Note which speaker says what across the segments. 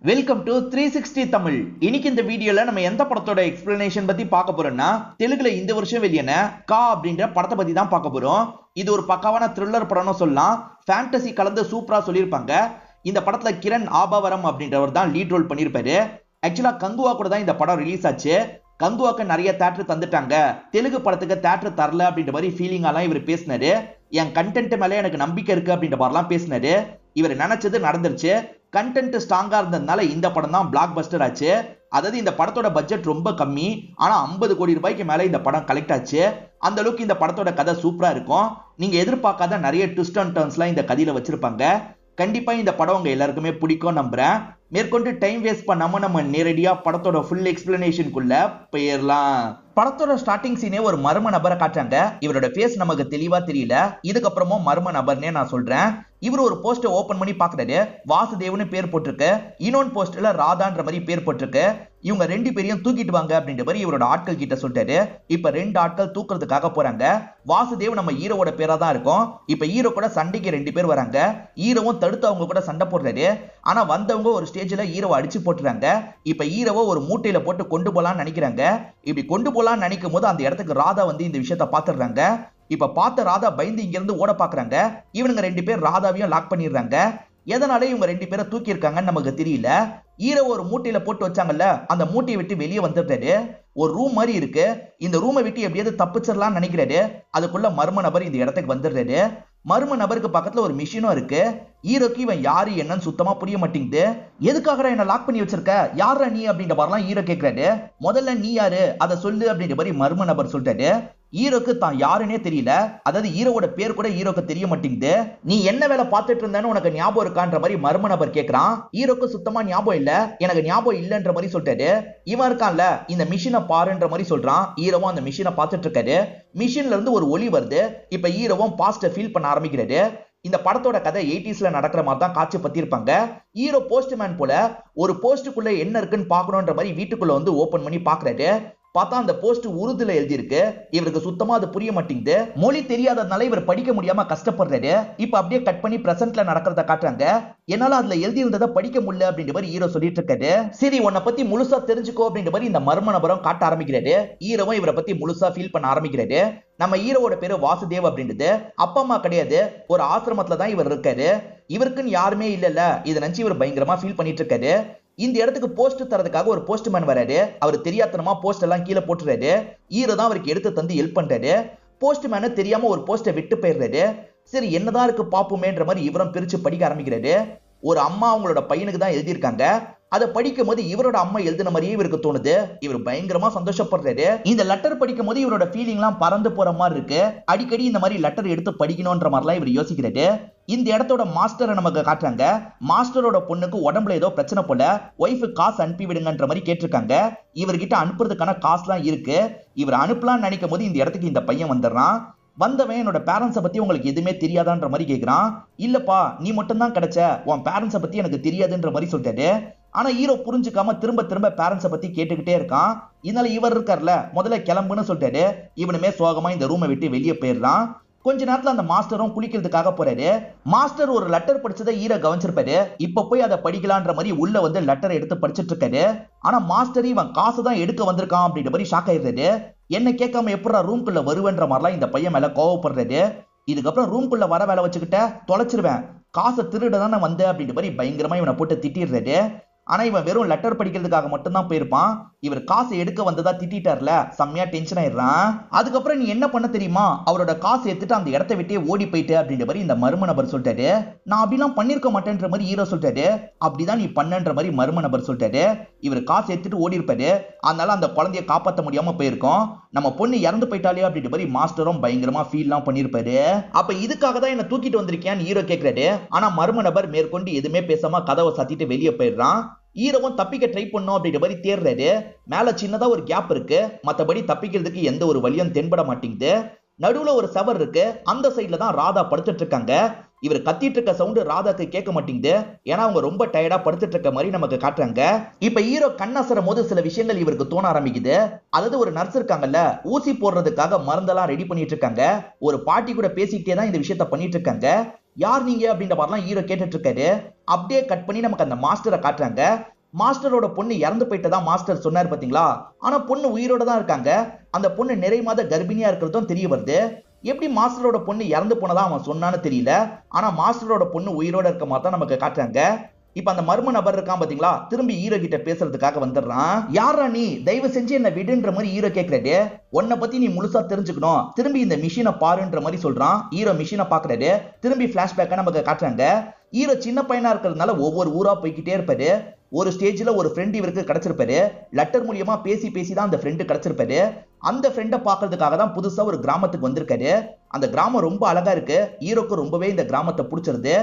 Speaker 1: Welcome to 360 Tamil. இன்னைக்கு இந்த வீடியோல நம்ம எந்த படத்தோட எக்ஸ்பிளனேஷன் பத்தி பார்க்க போறோம்னா, தெலுங்குல இந்த வருஷம் வெளியான கா அப்படின்ற படத்தை பத்தி தான் பார்க்க போறோம். இது ஒரு பக்காவான த்ரில்லர் படம்னு சொல்லலாம். ஃபேண்டசி கலந்து சூப்பரா சொல்லியிருப்பாங்க. இந்த படத்துல கிரண் ஆபாவரம் அப்படின்றவர் தான் லீட் ரோல் பண்ணியிருப்பாரு. ஆக்சுவலா கங்குவா கூட தான் இந்த படம் ரிலீஸ் ஆச்சு. கங்குவாக்கு நிறைய தேட்டர் தந்துட்டாங்க, தெலுங்கு படத்துக்கு தேட்டர் தரல அப்படின்ற மாதிரி ஃபீலிங்காலாம் இவர் பேசினாரு. என் கண்டென்ட் மேலே எனக்கு நம்பிக்கை இருக்கு அப்படின்ற மாதிரிலாம் பேசினாரு. இவர் நினைச்சது நடந்துருச்சு. கண்டென்ட் ஸ்ட்ராங்கா இருந்ததுனால இந்த படம் தான் பிளாக் பஸ்டர் ஆச்சு. அதாவது இந்த படத்தோட பட்ஜெட் ரொம்ப கம்மி, ஆனா 50 கோடி ரூபாய்க்கு மேல இந்த படம் கலெக்ட் ஆச்சு. அந்த அளவுக்கு இந்த படத்தோட கதை சூப்பரா இருக்கும். நீங்க எதிர்பார்க்காத நிறைய ட்விஸ்ட் அண்ட் டர்ன்ஸ்லாம் இந்த கதையில வச்சிருப்பாங்க. கண்டிப்பா இந்த படம் உங்க எல்லாருக்குமே பிடிக்கும் நம்புறேன். மேற்கொண்டு டைம் வேஸ்ட் பண்ணாம நம்ம நேரடியா படத்தோட ஃபுல் எக்ஸ்பிளனேஷனுக்குள்ள போயிடலாம். படத்தோட ஸ்டார்டிங் சீனே ஒரு மர்ம நபரை காட்டுறாங்க. இவரோட ஃபேஸ் நமக்கு தெளிவா தெரியல. இதுக்கப்புறமும் மர்ம நபர்னே நான் சொல்றேன். இவர் ஒரு போஸ்டர் ஓபன் பண்ணி பாக்குறாரு. வாசுதேவ்னு பேர் போட்டிருக்கு. இன்னொன்று போஸ்டர்ல ராதான்ற மாதிரி பேர் போட்டிருக்கு. இவங்க ரெண்டு பேரையும் தூக்கிட்டு வாங்க அப்படின்ற மாதிரி இவரோட ஆட்கள் கிட்ட சொல்லிட்டாரு. இப்ப ரெண்டு ஆட்கள் தூக்குறதுக்காக போறாங்க. வாசுதேவ் நம்ம ஹீரோவோட பேரா தான் இருக்கும். இப்ப ஹீரோ கூட சண்டைக்கு ரெண்டு பேர் வராங்க. ஹீரோவும் தடுத்து அவங்க கூட சண்டை போடுறாரு. ஆனா வந்தவங்க ஒரு ஸ்டேஜ்ல ஹீரோவை அடிச்சு போட்டுறாங்க. இப்ப ஹீரோவை ஒரு மூட்டையில போட்டு கொண்டு போலான்னு நினைக்கிறாங்க. இப்படி கொண்டு போலான்னு நினைக்கும் போது அந்த இடத்துக்கு ராதா வந்து இந்த விஷயத்த பாத்துடுறாங்க. இப்ப பார்த்த ராதா பயந்து இங்க இருந்து ஓட பாக்குறாங்க. இவனுங்க ரெண்டு பேர் ராதாவையும் லாக் பண்ணிடுறாங்க. எதனால இவங்க ரெண்டு பேரை தூக்கி இருக்காங்கன்னு நமக்கு தெரியல. ஹீரோ ஒரு மூட்டையில போட்டு வச்சாங்கல்ல, அந்த மூட்டையை விட்டு வெளியே வந்துடுறாரு. ஒரு ரூம் மாதிரி இருக்கு. இந்த ரூமை விட்டு எப்படியாவது தப்பிச்சிடலாம்னு நினைக்கிறாரு. அதுக்குள்ள மர்ம நபர் இந்த இடத்துக்கு வந்துடுறாரு. மர்ம நபருக்கு பக்கத்துல ஒரு மிஷினும் இருக்கு. ஹீரோக்கு இவன் யாரு என்னன்னு சுத்தமா புரிய மாட்டேங்குது. எதுக்காக என்ன லாக் பண்ணி வச்சிருக்க, யாரா நீ அப்படின்ற மாதிரிலாம் ஹீரோ கேட்கிறாரு. முதல்ல நீ யாரு அதை சொல்லு அப்படின்ற மாதிரி மர்ம நபர் சொல்றாரு. ஹீரோக்கு தான் யாருன்னே தெரியல. அதாவது ஹீரோவோட பேர் கூட ஹீரோக்கு தெரிய மாட்டேங்குது. நீ என்ன வேலை பார்த்துட்டு இருந்தேன்னு உனக்கு ஞாபகம் இருக்கான்ற மாதிரி மர்ம நபர் கேட்கிறான். ஹீரோக்கு சுத்தமா ஞாபகம் இல்ல, எனக்கு ஞாபகம் இல்லன்ற மாதிரி சொல்லிட்டாரு. இவன் இருக்கான்ல, இந்த மிஷினை பாருன்ற மாதிரி சொல்றான். ஹீரோவும் அந்த மிஷினை பார்த்துட்டு இருக்காரு. மிஷின்ல இருந்து ஒரு ஒலி வருது. இப்ப ஹீரோவும் பாஸ்ட ஃபீல் பண்ண ஆரம்பிக்கிறாரு. இந்த படத்தோட கதை 80sல நடக்கிற மாதிரி தான் காட்சி பத்திருப்பாங்க. ஹீரோ போஸ்ட்மேன் போல ஒரு போஸ்டுக்குள்ள என்ன இருக்குன்னு பாக்கணும்ன்ற மாதிரி வீட்டுக்குள்ள வந்து ஓபன் பண்ணி பாக்குறாரு. பார்த்தா அந்த போஸ்ட் உருதுல எழுதி இருக்கு. இவருக்கு சுத்தமா அது புரிய மாட்டேங்குது. மொழி தெரியாததுனால இவர் படிக்க முடியாம கஷ்டப்படுறாரு. இப்ப அப்படியே கட் பண்ணி பிரசன்ட்ல நடக்கிறத காட்டுறாங்க. என்னால அதுல எழுதி இருந்ததை படிக்க முடியல அப்படின்ற மாதிரி ஹீரோ சொல்லிட்டு இருக்காரு. சரி, உன்னை பத்தி முழுசா தெரிஞ்சுக்கோ அப்படின்ற மாதிரி இந்த மர்ம நபரும் காட்ட ஆரம்பிக்கிறாரு. ஹீரோவும் இவரை பத்தி முழுசா ஃபீல் பண்ண ஆரம்பிக்கிறாரு. நம்ம ஹீரோவோட பேரு வாசுதேவ் அப்படின்றது. அப்பா அம்மா கிடையாது, ஒரு ஆசிரமத்துல தான் இவர் இருக்காரு. இவருக்குன்னு யாருமே இல்லல்ல, இதை நினைச்சு இவர் பயங்கரமா ஃபீல் பண்ணிட்டு இருக்காரு. இந்த இடத்துக்கு போஸ்ட் தரதுக்காக ஒரு போஸ்ட்மேன் வராரு. அவர் தெரியாதனமா போஸ்ட் எல்லாம் கீழே போட்டுறாரு. ஹீரோ தான் அவருக்கு எடுத்து தந்து ஹெல்ப் பண்றாரு. போஸ்ட்மேனு தெரியாம ஒரு போஸ்டை விட்டு போயிடுறாரு. சரி, என்னதான் இருக்கு பாப்புமேன்ற மாதிரி இவரும் பிரிச்சு படிக்க ஆரம்பிக்கிறாரு. ஒரு அம்மா அவங்களோட பையனுக்கு தான் எழுதியிருக்காங்க. அதை படிக்கும் போது இவரோட அம்மா எழுதின மாதிரியே இவருக்கு தோணுது. இவர் பயங்கரமா சந்தோஷப்படுறாரு. இந்த லெட்டர் படிக்கும் போது இவரோட ஃபீலிங் எல்லாம் பறந்து போற மாதிரி இருக்கு. அடிக்கடி இந்த மாதிரி லெட்டர் எடுத்து படிக்கணும்ன்ற மாதிரிலாம் இவர் யோசிக்கிறாரு. இந்த இடத்தோட மாஸ்டரை நமக்கு காட்டுறாங்க. மாஸ்டரோட பொண்ணுக்கு உடம்புல ஏதோ பிரச்சனை போல, ஒய்ஃபு காசு அனுப்பி விடுங்கன்ற மாதிரி கேட்டிருக்காங்க. இவர்கிட்ட அனுப்புறதுக்கான காசுலாம் இருக்கு. இவர் அனுப்பலாம்னு நினைக்கும் போது இந்த இடத்துக்கு இந்த பையன் வந்துடுறான். வந்தவன் என்னோட பேரண்ட்ஸை பத்தி உங்களுக்கு எதுவுமே தெரியாதான்ற மாதிரி கேட்கிறான். இல்லப்பா, நீ மட்டும் தான் கிடைச்ச, உன் பேரண்ட்ஸை பத்தி எனக்கு தெரியாதுன்ற மாதிரி சொல்லிட்டாரு. ஆனா ஹீரோ புரிஞ்சுக்காம திரும்ப திரும்ப பேரண்ட்ஸை பத்தி கேட்டுக்கிட்டே இருக்கான். இதனால இவர் இருக்கார்ல, முதல்ல கிளம்புன்னு சொல்லிட்டாரு. இவனுமே சோகமா இந்த ரூமை விட்டு வெளியே போயிடுறான். கொஞ்ச நேரத்துல அந்த மாஸ்டரும் குளிக்கிறதுக்காக போறாரு. மாஸ்டர் ஒரு லெட்டர் படிச்சதை ஹீரோ கவனிச்சிருப்பாரு. இப்ப போய் அதை படிக்கலான்ற மாதிரி உள்ள வந்து லெட்டர் எடுத்து படிச்சிட்டு இருக்காரு. ஆனா மாஸ்டர் இவன் காசு தான் எடுக்க வந்திருக்கான் அப்படின்ற மாதிரி ஷாக் ஆயிடுறாரு. என்ன கேட்காம எப்படா ரூம்குள்ள வருவேன்ற மாதிரிலாம் இந்த பையன் மேல கோவப்படுறாரு. இதுக்கப்புறம் ரூம்குள்ள வர வேலை வச்சுக்கிட்ட தொலைச்சிருவேன், காசை திருட தானே வந்த அப்படின்ற மாதிரி பயங்கரமா இவனை போட்டு திட்டிடுறாரு. ஆனா இவன் வெறும் லெட்டர் படிக்கிறதுக்காக மட்டும்தான் போயிருப்பான். இவர் காசு எடுக்க வந்ததா திட்டார்ல, செம்மையா டென்ஷன் ஆயிடுறான். அதுக்கப்புறம் நீ என்ன பண்ண தெரியுமா, அவரோட காசு எடுத்துட்டு அந்த இடத்த விட்டே ஓடி போயிட்டு அப்படின்ற மாதிரி இந்த மர்ம நபர் சொல்லிட்டாரு. நான் அப்படிலாம் பண்ணிருக்க மாட்டேன்ற மாதிரி ஹீரோ சொல்லிட்டாரு. அப்படிதான் நீ பண்ணன்ற மாதிரி மர்ம நபர் சொல்லிட்டாரு. இவர் காசு எடுத்துட்டு ஓடி இருப்பாரு. அதனால அந்த குழந்தைய காப்பாற்ற முடியாம போயிருக்கோம். நம்ம பொண்ணு இறந்து போயிட்டாலே அப்படின்ற மாதிரி மாஸ்டரும் பயங்கரமா ஃபீல்லாம் பண்ணிருப்பாரு. அப்ப இதுக்காக தான் என்ன தூக்கிட்டு வந்திருக்கேன்னு ஹீரோ கேட்கிறாரு. ஆனா மர்ம நபர் மேற்கொண்டு எதுவுமே பேசாம கதவை சாத்திட்டு வெளியே போயிடுறான். ஹீரோவும் தப்பிக்க ட்ரை பண்ணும் அப்படின்ற மாதிரி தேடுறாரு. மேல சின்னதா ஒரு கேப் இருக்கு, மத்தபடி தப்பிக்கிறதுக்கு எந்த ஒரு வழியும் தென்பட மாட்டேங்குது. நடுவுல ஒரு சவர் இருக்கு. அந்த சைட்ல தான் ராதா படுத்துட்டு இருக்காங்க. இவர் கத்திட்டு இருக்க சவுண்ட் ராதாக்கு கேட்க மாட்டேங்குது. ஏன்னா அவங்க ரொம்ப டயர்டா படுத்துட்டு இருக்க மாதிரி நமக்கு காட்டுறாங்க. இப்ப ஹீரோ கண்ணசரும் போது சில விஷயங்கள் இவருக்கு தோண ஆரம்பிக்குது. அதாவது ஒரு நர்ஸ் இருக்காங்கல்ல, ஊசி போடுறதுக்காக மருந்தெல்லாம் ரெடி பண்ணிட்டு இருக்காங்க. ஒரு பாட்டி கூட பேசிக்கிட்டே தான் இந்த விஷயத்த பண்ணிட்டு இருக்காங்க. யார் நீங்க அப்படின்ற மாதிரிலாம் ஹீரோ கேட்டுட்டு இருக்காரு. அப்படியே கட் பண்ணி நமக்கு அந்த மாஸ்டரை காட்டுறாங்க. மாஸ்டரோட பொண்ணு இறந்து போயிட்டதா மாஸ்டர் சொன்னார் பாத்தீங்களா? ஆனா பொண்ணு உயிரோட தான் இருக்காங்க. அந்த பொண்ணு நிறை மாத கர்ப்பிணியா இருக்கிறதும் தெரிய வருது. எப்படி மாஸ்டரோட பொண்ணு இறந்து போனதா அவன் சொன்னான்னு தெரியல. ஆனா மாஸ்டரோட பொண்ணு உயிரோட இருக்க மாதிரி தான் நமக்கு காட்டுறாங்க. இப்ப அந்த மர்ம நபர் இருக்கான் பாத்தீங்களா, திரும்பி ஹீரோ கிட்ட பேசுறதுக்காக வந்துடுறான். யாரா நீ, தயவு செஞ்சு என்ன விடுன்ற மாதிரி ஹீரோ கேக்குறாரு. உன்னை பத்தி நீ முழுசா தெரிஞ்சுக்கணும், திரும்பி இந்த மிஷினை பாருன்ற மாதிரி சொல்றான். ஹீரோ மிஷினை பாக்குறாரு. திரும்பி பிளாஷ்பேக்கா நமக்கு காட்டுறாங்க. ஹீரோ சின்ன பையனா இருக்கிறதுனால ஒவ்வொரு ஊரா போய்கிட்டே இருப்பாரு. ஒரு ஸ்டேஜ்ல ஒரு ஃப்ரெண்ட் இவருக்கு கிடைச்சிருப்பாரு. லெட்டர் மூலியமா பேசி தான் அந்த ஃப்ரெண்டு கிடைச்சிருப்பாரு. அந்த ஃப்ரெண்டை பாக்குறதுக்காக தான் புதுசா ஒரு கிராமத்துக்கு வந்திருக்காரு. அந்த கிராமம் ரொம்ப அழகா இருக்கு. ஹீரோக்கு ரொம்பவே இந்த கிராமத்தை பிடிச்சிருது.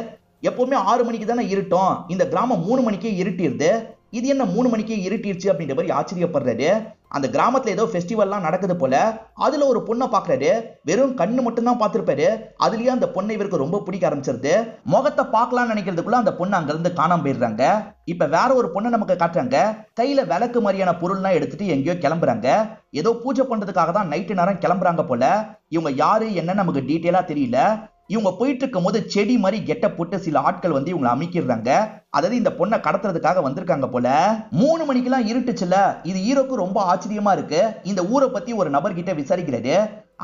Speaker 1: எப்பவுமே 6 மணிக்கு தானே இருட்டும், இந்த கிராமம் 3 மணிக்கே இருட்டிருது. இது என்ன 3 மணிக்கே இருட்டிருச்சு அப்படின்ற மாதிரி ஆச்சரியப்படுறாரு. அந்த கிராமத்துல ஏதோ ஃபெஸ்டிவல்லாம் நடக்குது போல. அதுல ஒரு பொண்ணை பாக்குறாரு. வெறும் கண்ணு மட்டும் தான் பார்த்திருப்பாரு. அதுலயே அந்த பொண்ணை இவருக்கு ரொம்ப பிடிக்க ஆரம்பிச்சிருது. முகத்தை பார்க்கலாம்னு நினைக்கிறதுக்குள்ள அந்த பொண்ணு அங்க இருந்து காணாம போயிடுறாங்க. இப்ப வேற ஒரு பொண்ணை நமக்கு காட்டுறாங்க. கையில விளக்கு மாதிரியான பொருள்லாம் எடுத்துட்டு எங்கேயோ கிளம்புறாங்க. ஏதோ பூஜை பண்றதுக்காக தான் நைட்டு நேரம் கிளம்புறாங்க போல. இவங்க யாரு என்ன நமக்கு டீட்டெயிலா தெரியல. இவங்க போயிட்டு இருக்கும் போது செடி மாதிரி கெட்ட போட்டு சில ஆட்கள் வந்து இவங்களை அமைக்கிறாங்க. அதாவது இந்த பொண்ணை கடத்துறதுக்காக வந்திருக்காங்க போல. 3 மணிக்கெல்லாம் இருட்டுச்சுல. இது ஹீரோக்கு ரொம்ப ஆச்சரியமா இருக்கு. இந்த ஊரை பத்தி ஒரு நபர்கிட்ட விசாரிக்கிறாரு.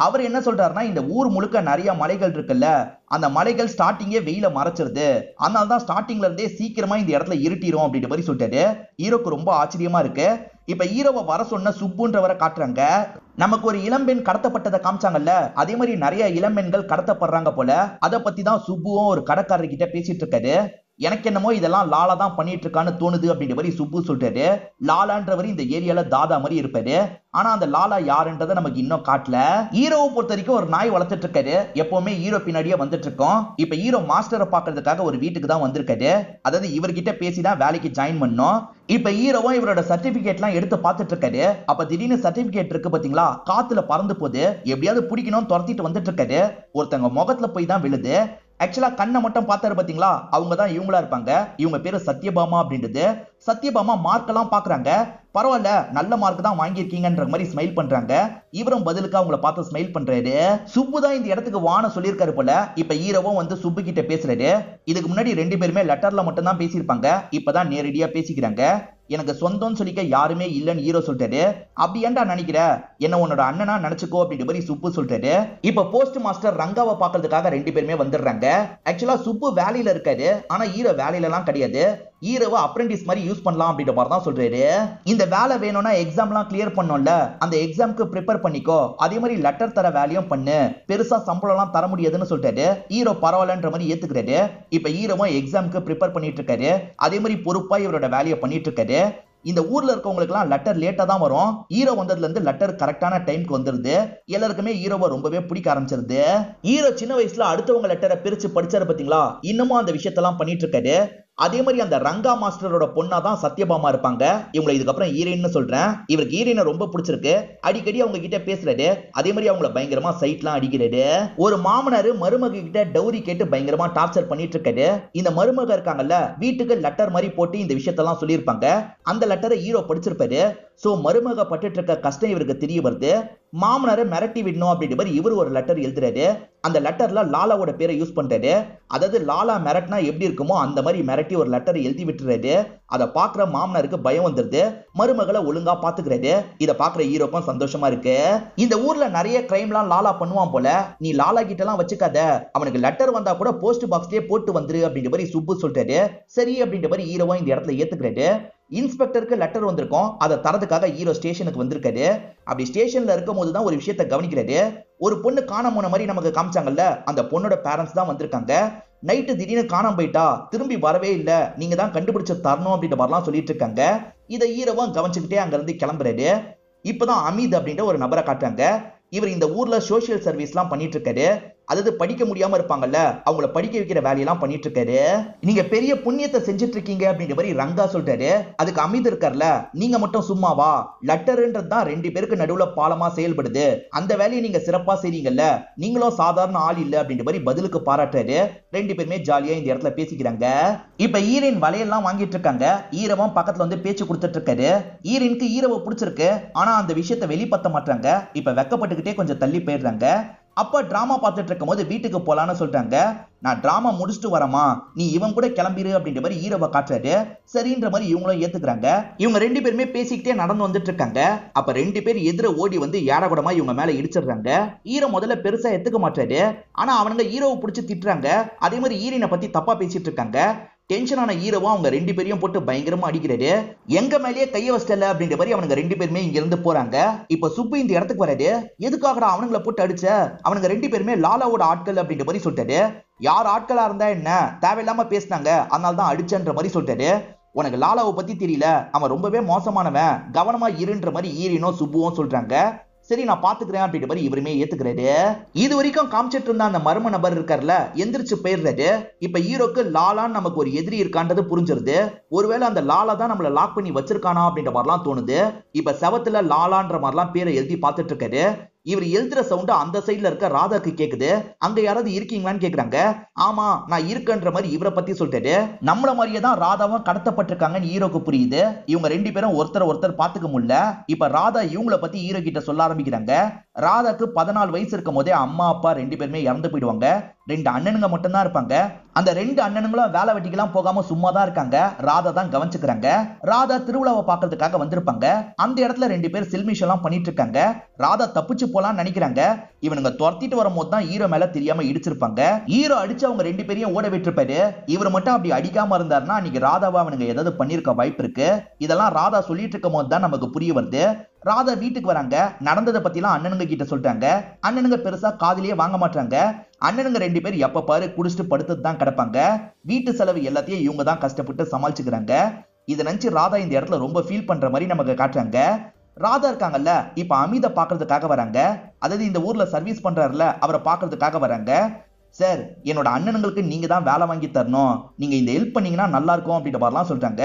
Speaker 1: அவர் என்ன சொல்றாருன்னா, இந்த ஊர் முழுக்க நிறைய மலைகள் இருக்குல்ல, அந்த மலைகள் ஸ்டார்டிங்கே வெயில மறைச்சிருது, அதனாலதான் ஸ்டார்டிங்ல இருந்தே சீக்கிரமா இந்த இடத்துல இருட்டிரும் அப்படின்ற மாதிரி சொல்லிட்டாரு. ஹீரோக்கு ரொம்ப ஆச்சரியமா இருக்கு. இப்ப ஹீரோவை வர சொன்ன சுப்புன்றவரை காட்டுறாங்க. நமக்கு ஒரு இளம்பெண் கடத்தப்பட்டதை காமிச்சாங்கல்ல, அதே மாதிரி நிறைய இளம்பெண்கள் கடத்தப்படுறாங்க போல. அதை பத்தி தான் சுப்புவும் ஒரு கடைக்காரர்கிட்ட பேசிட்டு இருக்காரு. எனக்கு என்னமோ இதெல்லாம் லாலா தான் பண்ணிட்டு இருக்கான்னு தோணுது அப்படின்ற மாதிரி சுப்பு சொல்றாரு. லாலான்றவர் இந்த ஏரியால தாதா மாதிரி இருப்பாரு. ஆனா அந்த லாலா யாருன்றதை நமக்கு இன்னும் காட்டல. ஹீரோவை பொறுத்த வரைக்கும் ஒரு நாய் வளர்த்துட்டு இருக்காரு. எப்பவுமே ஹீரோ பின்னாடியே வந்துட்டு இருக்கோம். இப்ப ஹீரோ மாஸ்டரை பாக்குறதுக்காக ஒரு வீட்டுக்கு தான் வந்திருக்காரு. அதாவது இவர்கிட்ட பேசிதான் வேலைக்கு ஜாயின் பண்ணோம். இப்ப ஹீரோவும் இவரோட சர்டிபிகேட் எல்லாம் எடுத்து பார்த்துட்டு இருக்காரு. அப்ப திடீர்னு சர்டிபிகேட் இருக்கு பாத்தீங்களா, காத்துல பறந்து போது. எப்படியாவது பிடிக்கணும் துரத்திட்டு வந்துட்டு இருக்காரு. ஒருத்தங்க முகத்துல போய் தான் விழுது. ஆக்சுவலா கண்ணை மட்டும் பார்த்தாரு பாத்தீங்களா, அவங்க தான் இவங்களா இருப்பாங்க. இவங்க பேரு சத்யபாமா அப்படின்றது. சத்யபாமா மார்க் எல்லாம் பாக்குறாங்க. பரவாயில்ல, நல்ல மார்க் தான் வாங்கியிருக்கீங்கன்ற மாதிரி ஸ்மைல் பண்றாங்க. இவரும் பதிலுக்கு அவங்கள பார்த்து ஸ்மைல் பண்றாரு. சுப்பு தான் இந்த இடத்துக்கு வான சொல்லியிருக்காரு போல. இப்ப ஹீரோவும் வந்து சுப்பு கிட்ட பேசுறாரு. இதுக்கு முன்னாடி 2 பேருமே லெட்டர்ல மட்டும் தான் பேசியிருப்பாங்க. இப்பதான் நேரடியா பேசிக்கிறாங்க. எனக்கு சொந்தம்னு சொல்லிக்க யாருமே இல்லன்னு ஹீரோ சொல்றாரு. அப்படி ஏன்டா நினைக்கிற, என்ன உன்னோட அண்ணனா நினைச்சுக்கோ அப்படின்ற மாதிரி சுப்பு சொல்றாரு. இப்ப போஸ்ட் மாஸ்டர் ரங்காவை பாக்குறதுக்காக 2 பேருமே வந்துடுறாங்க. ஆக்சுவலா சுப்பு வேலையில இருக்காரு. ஆனா ஹீரோ வேலையில எல்லாம் கிடையாது. ஹீரோவை அப்ரெண்டிஸ் மாதிரி யூஸ் பண்ணலாம் அப்படின்ற மாதிரி தான் சொல்றாரு. இந்த வேலை வேணும்னா எக்ஸாம்லாம் கிளியர் பண்ணோம்ல, அந்த எக்ஸாம்க்கு ப்ரிப்பேர் பண்ணிக்கோ, அதே மாதிரி லெட்டர் தர வேலையும் பண்ணு, பெருசா சம்பளம் எல்லாம் தர முடியாதுன்னு சொல்றாரு. ஹீரோ பரவாயில்லன்ற மாதிரி ஏத்துக்கிறாரு. இப்ப ஹீரோவும் எக்ஸாம்க்கு ப்ரிப்பேர் பண்ணிட்டு இருக்காரு. அதே மாதிரி பொறுப்பா இவரோட வேலையை பண்ணிட்டு இருக்காரு. இந்த ஊர்ல இருக்கவங்களுக்கு எல்லாம் லெட்டர் லேட்டா தான் வரும். ஹீரோ வந்ததுல இருந்து லெட்டர் கரெக்டான டைம்க்கு வந்துருது. எல்லாருக்குமே ஹீரோவை ரொம்பவே பிடிக்க ஆரம்பிச்சிருது. ஹீரோ சின்ன வயசுல அடுத்தவங்க லெட்டரை பிரிச்சு படிச்சாரு பாத்தீங்களா, இன்னமும் அந்த விஷயத்தெல்லாம் பண்ணிட்டு இருக்காரு. அதே மாதிரி அந்த ரங்கா மாஸ்டரோட பொண்ணா தான் சத்யபாமா இருப்பாங்க. இவங்களை இதுக்கப்புறம் ஹீரோயின்னு சொல்றேன். இவருக்கு ஹீரோயினை ரொம்ப பிடிச்சிருக்கு. அடிக்கடி அவங்க கிட்ட பேசுறாரு. அதே மாதிரி அவங்கள பயங்கரமா சைட்லாம் அடிக்கிறாரு. ஒரு மாமனாரு மருமக கிட்ட டவுரி கேட்டு பயங்கரமா டார்ச்சர் பண்ணிட்டு இருக்காரு. இந்த மருமக இருக்காங்கல்ல, வீட்டுக்கு லெட்டர் மாதிரி போட்டு இந்த விஷயத்தெல்லாம் சொல்லியிருப்பாங்க. அந்த லெட்டரை ஹீரோ படிச்சிருப்பாரு. சோ மருமக பட்டுட்டு இருக்க கஷ்டம் இவருக்கு தெரிய வருது. மாமனாரை மிரட்டி விடணும் அப்படின்ற மாதிரி இவர் ஒரு லெட்டர் எழுதுறாரு. அந்த லெட்டர்ல லாலாவோட பேரை யூஸ் பண்றாரு. அதாவது லாலா மிரட்டினா எப்படி இருக்குமோ அந்த மாதிரி மிரட்டி ஒரு லெட்டர் எழுதி விட்டுறாரு. அதை பாக்குற மாமனாருக்கு பயம் வந்துருது. மருமகளை ஒழுங்கா பாத்துக்கிறாரு. இதை பாக்குற ஹீரோக்கும் சந்தோஷமா இருக்கு. இந்த ஊர்ல நிறைய கிரைம்லாம் லாலா பண்ணுவான் போல, நீ லாலா கிட்ட எல்லாம் வச்சுக்காத, அவனுக்கு லெட்டர் வந்தா கூட போஸ்ட் பாக்ஸ்லயே போட்டு வந்துரு அப்படின்ற மாதிரி சுப்பு சொல்றாரு. சரி அப்படின்ற மாதிரி ஹீரோவும் இந்த இடத்துல ஏத்துக்கிறாரு. இன்ஸ்பெக்டருக்கு லெட்டர் வந்திருக்கும். அதை தரதுக்காக ஹீரோ ஸ்டேஷனுக்கு வந்திருக்காரு. அப்படி ஸ்டேஷன்ல இருக்கும் போதுதான் ஒரு விஷயத்தை கவனிக்கிறாரு. ஒரு பொண்ணு காணாம போன மாதிரி நமக்கு காமிச்சாங்கல்ல, அந்த பொண்ணோட பேரண்ட்ஸ் தான் வந்திருக்காங்க. நைட்டு திடீர்னு காணாம போயிட்டா, திரும்பி வரவே இல்ல, நீங்க தான் கண்டுபிடிச்சு தரணும் அப்படின்ற மாதிரிலாம் சொல்லிட்டு இருக்காங்க. இதை ஹீரோவும் கவனிச்சுக்கிட்டே அங்க இருந்து கிளம்புறாரு. இப்பதான் அமித் அப்படின்ற ஒரு நபரை காட்டுறாங்க. இவர் இந்த ஊர்ல சோசியல் சர்வீஸ் எல்லாம் பண்ணிட்டு இருக்காரு. அதாவது படிக்க முடியாம இருப்பாங்கல்ல, அவங்கள படிக்க வைக்கிற வேலையெல்லாம் பண்ணிட்டு இருக்காரு. நீங்க பெரிய புண்ணியத்தை செஞ்சுட்டு இருக்கீங்க அப்படின்ற மாதிரி ரங்கா சொல்றாரு. அதுக்கு அமித் இருக்கார்ல, நீங்க மட்டும் சும்மாவா, லெட்டர்ன்றது தான் 2 பேருக்கு நடுவுல பாலமா செயல்படுது, அந்த வேலையை நீங்க சிறப்பா செய்றீங்கல்ல, நீங்களும் சாதாரண ஆள் இல்ல அப்படின்ற மாதிரி பதிலுக்கு பாராட்டுறாரு. 2 பேருமே ஜாலியா இந்த இடத்துல பேசிக்கிறாங்க. இப்ப ஈரின் வலையெல்லாம் வாங்கிட்டு இருக்காங்க. ஈரவும் பக்கத்துல வந்து பேச்சு கொடுத்துட்டு இருக்காரு. ஈரினுக்கு ஈரவை பிடிச்சிருக்கு. ஆனா அந்த விஷயத்தை வெளிப்படுத்த மாட்டாங்க. இப்ப வெக்கப்பட்டுக்கிட்டே கொஞ்சம் தள்ளி போயிடுறாங்க. அப்ப டிராமா பார்த்துட்டு இருக்கும் போது வீட்டுக்கு போலான்னு சொல்றாங்க. நான் டிராமா முடிச்சுட்டு வரமா, நீ இவன் கூட கிளம்பிரு அப்படின்ற மாதிரி ஹீரோவை காட்டுறாரு. சரின்ற மாதிரி இவங்களும் ஏத்துக்கிறாங்க. இவங்க ரெண்டு பேருமே பேசிக்கிட்டே நடந்து வந்துட்டு இருக்காங்க. அப்ப ரெண்டு பேர் எதிர ஓடி வந்து ஏடகுடமா இவங்க மேல இடிச்சிடுறாங்க. ஹீரோ முதல்ல பெருசா எடுத்துக்க மாட்டாரு. ஆனா அவனுங்க ஹீரோவை பிடிச்சி திட்டுறாங்க. அதே மாதிரி ஹீரோனை பத்தி தப்பா பேசிட்டு இருக்காங்க. டென்ஷனான ஹீரோவா அவங்க ரெண்டு பேரையும் போட்டு பயங்கரமா அடிக்கிறாரு. எங்க மேலேயே கைய வச்சிட்டல அப்படின்ற மாதிரி அவனுங்க ரெண்டு பேருமே இங்க இருந்து போறாங்க. இப்ப சுப்பு இந்த இடத்துக்கு வராரு. எதுக்காகடா அவனுங்களை போட்டு அடிச்ச, அவனுங்க ரெண்டு பேருமே லாலாவோட ஆட்கள் அப்படின்ற மாதிரி சொல்லிட்டாரு. யார் ஆட்களா இருந்தா என்ன, தேவையில்லாம பேசினாங்க, அதனால தான் அடிச்சன்ற மாதிரி சொல்லிட்டாரு. உனக்கு லாலாவை பத்தி தெரியல, அவன் ரொம்பவே மோசமானவன், கவனமா இருன்ற மாதிரி ஈரினும் சுப்புவும் சொல்றாங்க. சரி நான் பாத்துக்கிறேன் அப்படின்ற மாதிரி இவருமே ஏத்துக்கிறாரு. இது வரைக்கும் காமிச்சிட்டு இருந்த அந்த மர்ம நபர் இருக்கார்ல, எந்திரிச்சு போயிடுறாரு. இப்ப ஹீரோக்கு லாலான்னு நமக்கு ஒரு எதிரி இருக்கான்றது புரிஞ்சிருது. ஒருவேளை அந்த லாலா தான் நம்மள லாக் பண்ணி வச்சிருக்கானா அப்படின்ற மாதிரிலாம் தோணுது. இப்ப செவத்துல லாலான்ற மாதிரிலாம் பேரை எழுதி பார்த்துட்டு இருக்காரு. இவர் எழுதுற சவுண்ட் அந்த சைட்ல இருக்க ராதாக்கு கேக்குது. அங்க யாராவது இருக்கீங்களான்னு கேக்குறாங்க. ஆமா நான் இருக்கன்ற மாதிரி இவரை பத்தி சொல்லிட்டாரு. நம்மள மாதிரியே தான் ராதாவும் கடத்தப்பட்டிருக்காங்கன்னு ஹீரோக்கு புரியுது. இவங்க ரெண்டு பேரும் ஒருத்தர் பாத்துக்க முடியல. இப்ப ராதா இவங்கள பத்தி ஹீரோ கிட்ட சொல்ல ஆரம்பிக்கிறாங்க. ராதாக்கு 14 வயசு இருக்கும் போதே அம்மா அப்பா ரெண்டு பேருமே இறந்து போயிடுவாங்க. 2 அண்ணனுங்க மட்டும் தான் இருப்பாங்க. அந்த 2 அண்ணனுங்களும் வேலை வெட்டிக்கெல்லாம் போகாம சும்மா தான் இருக்காங்க. ராதா தான் கவனிச்சுக்கிறாங்க. ராதா திருவிழாவை பாக்குறதுக்காக வந்திருப்பாங்க. அந்த இடத்துல 2 பேர் செல்மிஷ் எல்லாம் பண்ணிட்டு இருக்காங்க. ராதா தப்பிச்சு போலான்னு நினைக்கிறாங்க. இவனுங்க துரத்திட்டு வரும்போது தான் ஹீரோ மேல தெரியாம இடிச்சிருப்பாங்க. ஹீரோ அடிச்சு அவங்க 2 பேரையும் ஓட விட்டுருப்பாரு. இவர் மட்டும் அப்படி அடிக்காம இருந்தாருன்னா அன்னைக்கு ராதாவா அவனுங்க ஏதாவது பண்ணிருக்க வாய்ப்பு இருக்கு. இதெல்லாம் ராதா சொல்லிட்டு இருக்கும் போது தான் நமக்கு புரிய வருது. ராதா வீட்டுக்கு வராங்க. நடந்ததை பத்தி எல்லாம் அண்ணனுங்க கிட்ட சொல்றாங்க. அண்ணனுங்க பெருசா காதிலேயே வாங்க மாட்டாங்க. அண்ணனுங்க 2 பேர் எப்ப பாரு குடிச்சிட்டு படுத்துட்டு தான் கிடப்பாங்க. வீட்டு செலவு எல்லாத்தையும் இவங்க தான் கஷ்டப்பட்டு சமாளிச்சுக்கிறாங்க. இதை நினைச்சு ராதா இந்த இடத்துல ரொம்ப ஃபீல் பண்ற மாதிரி நமக்கு காட்டுறாங்க. ராதா இருக்காங்கல்ல, இப்ப அமித பாக்குறதுக்காக வராங்க. அதாவது இந்த ஊர்ல சர்வீஸ் பண்றாருல, அவரை பாக்குறதுக்காக வராங்க. சார் என்னோட அண்ணனுங்களுக்கு நீங்க தான் வேலை வாங்கி தரணும், நீங்க இந்த ஹெல்ப் பண்ணீங்கன்னா நல்லா இருக்கும் அப்படின்ற மாதிரிலாம் சொல்றாங்க.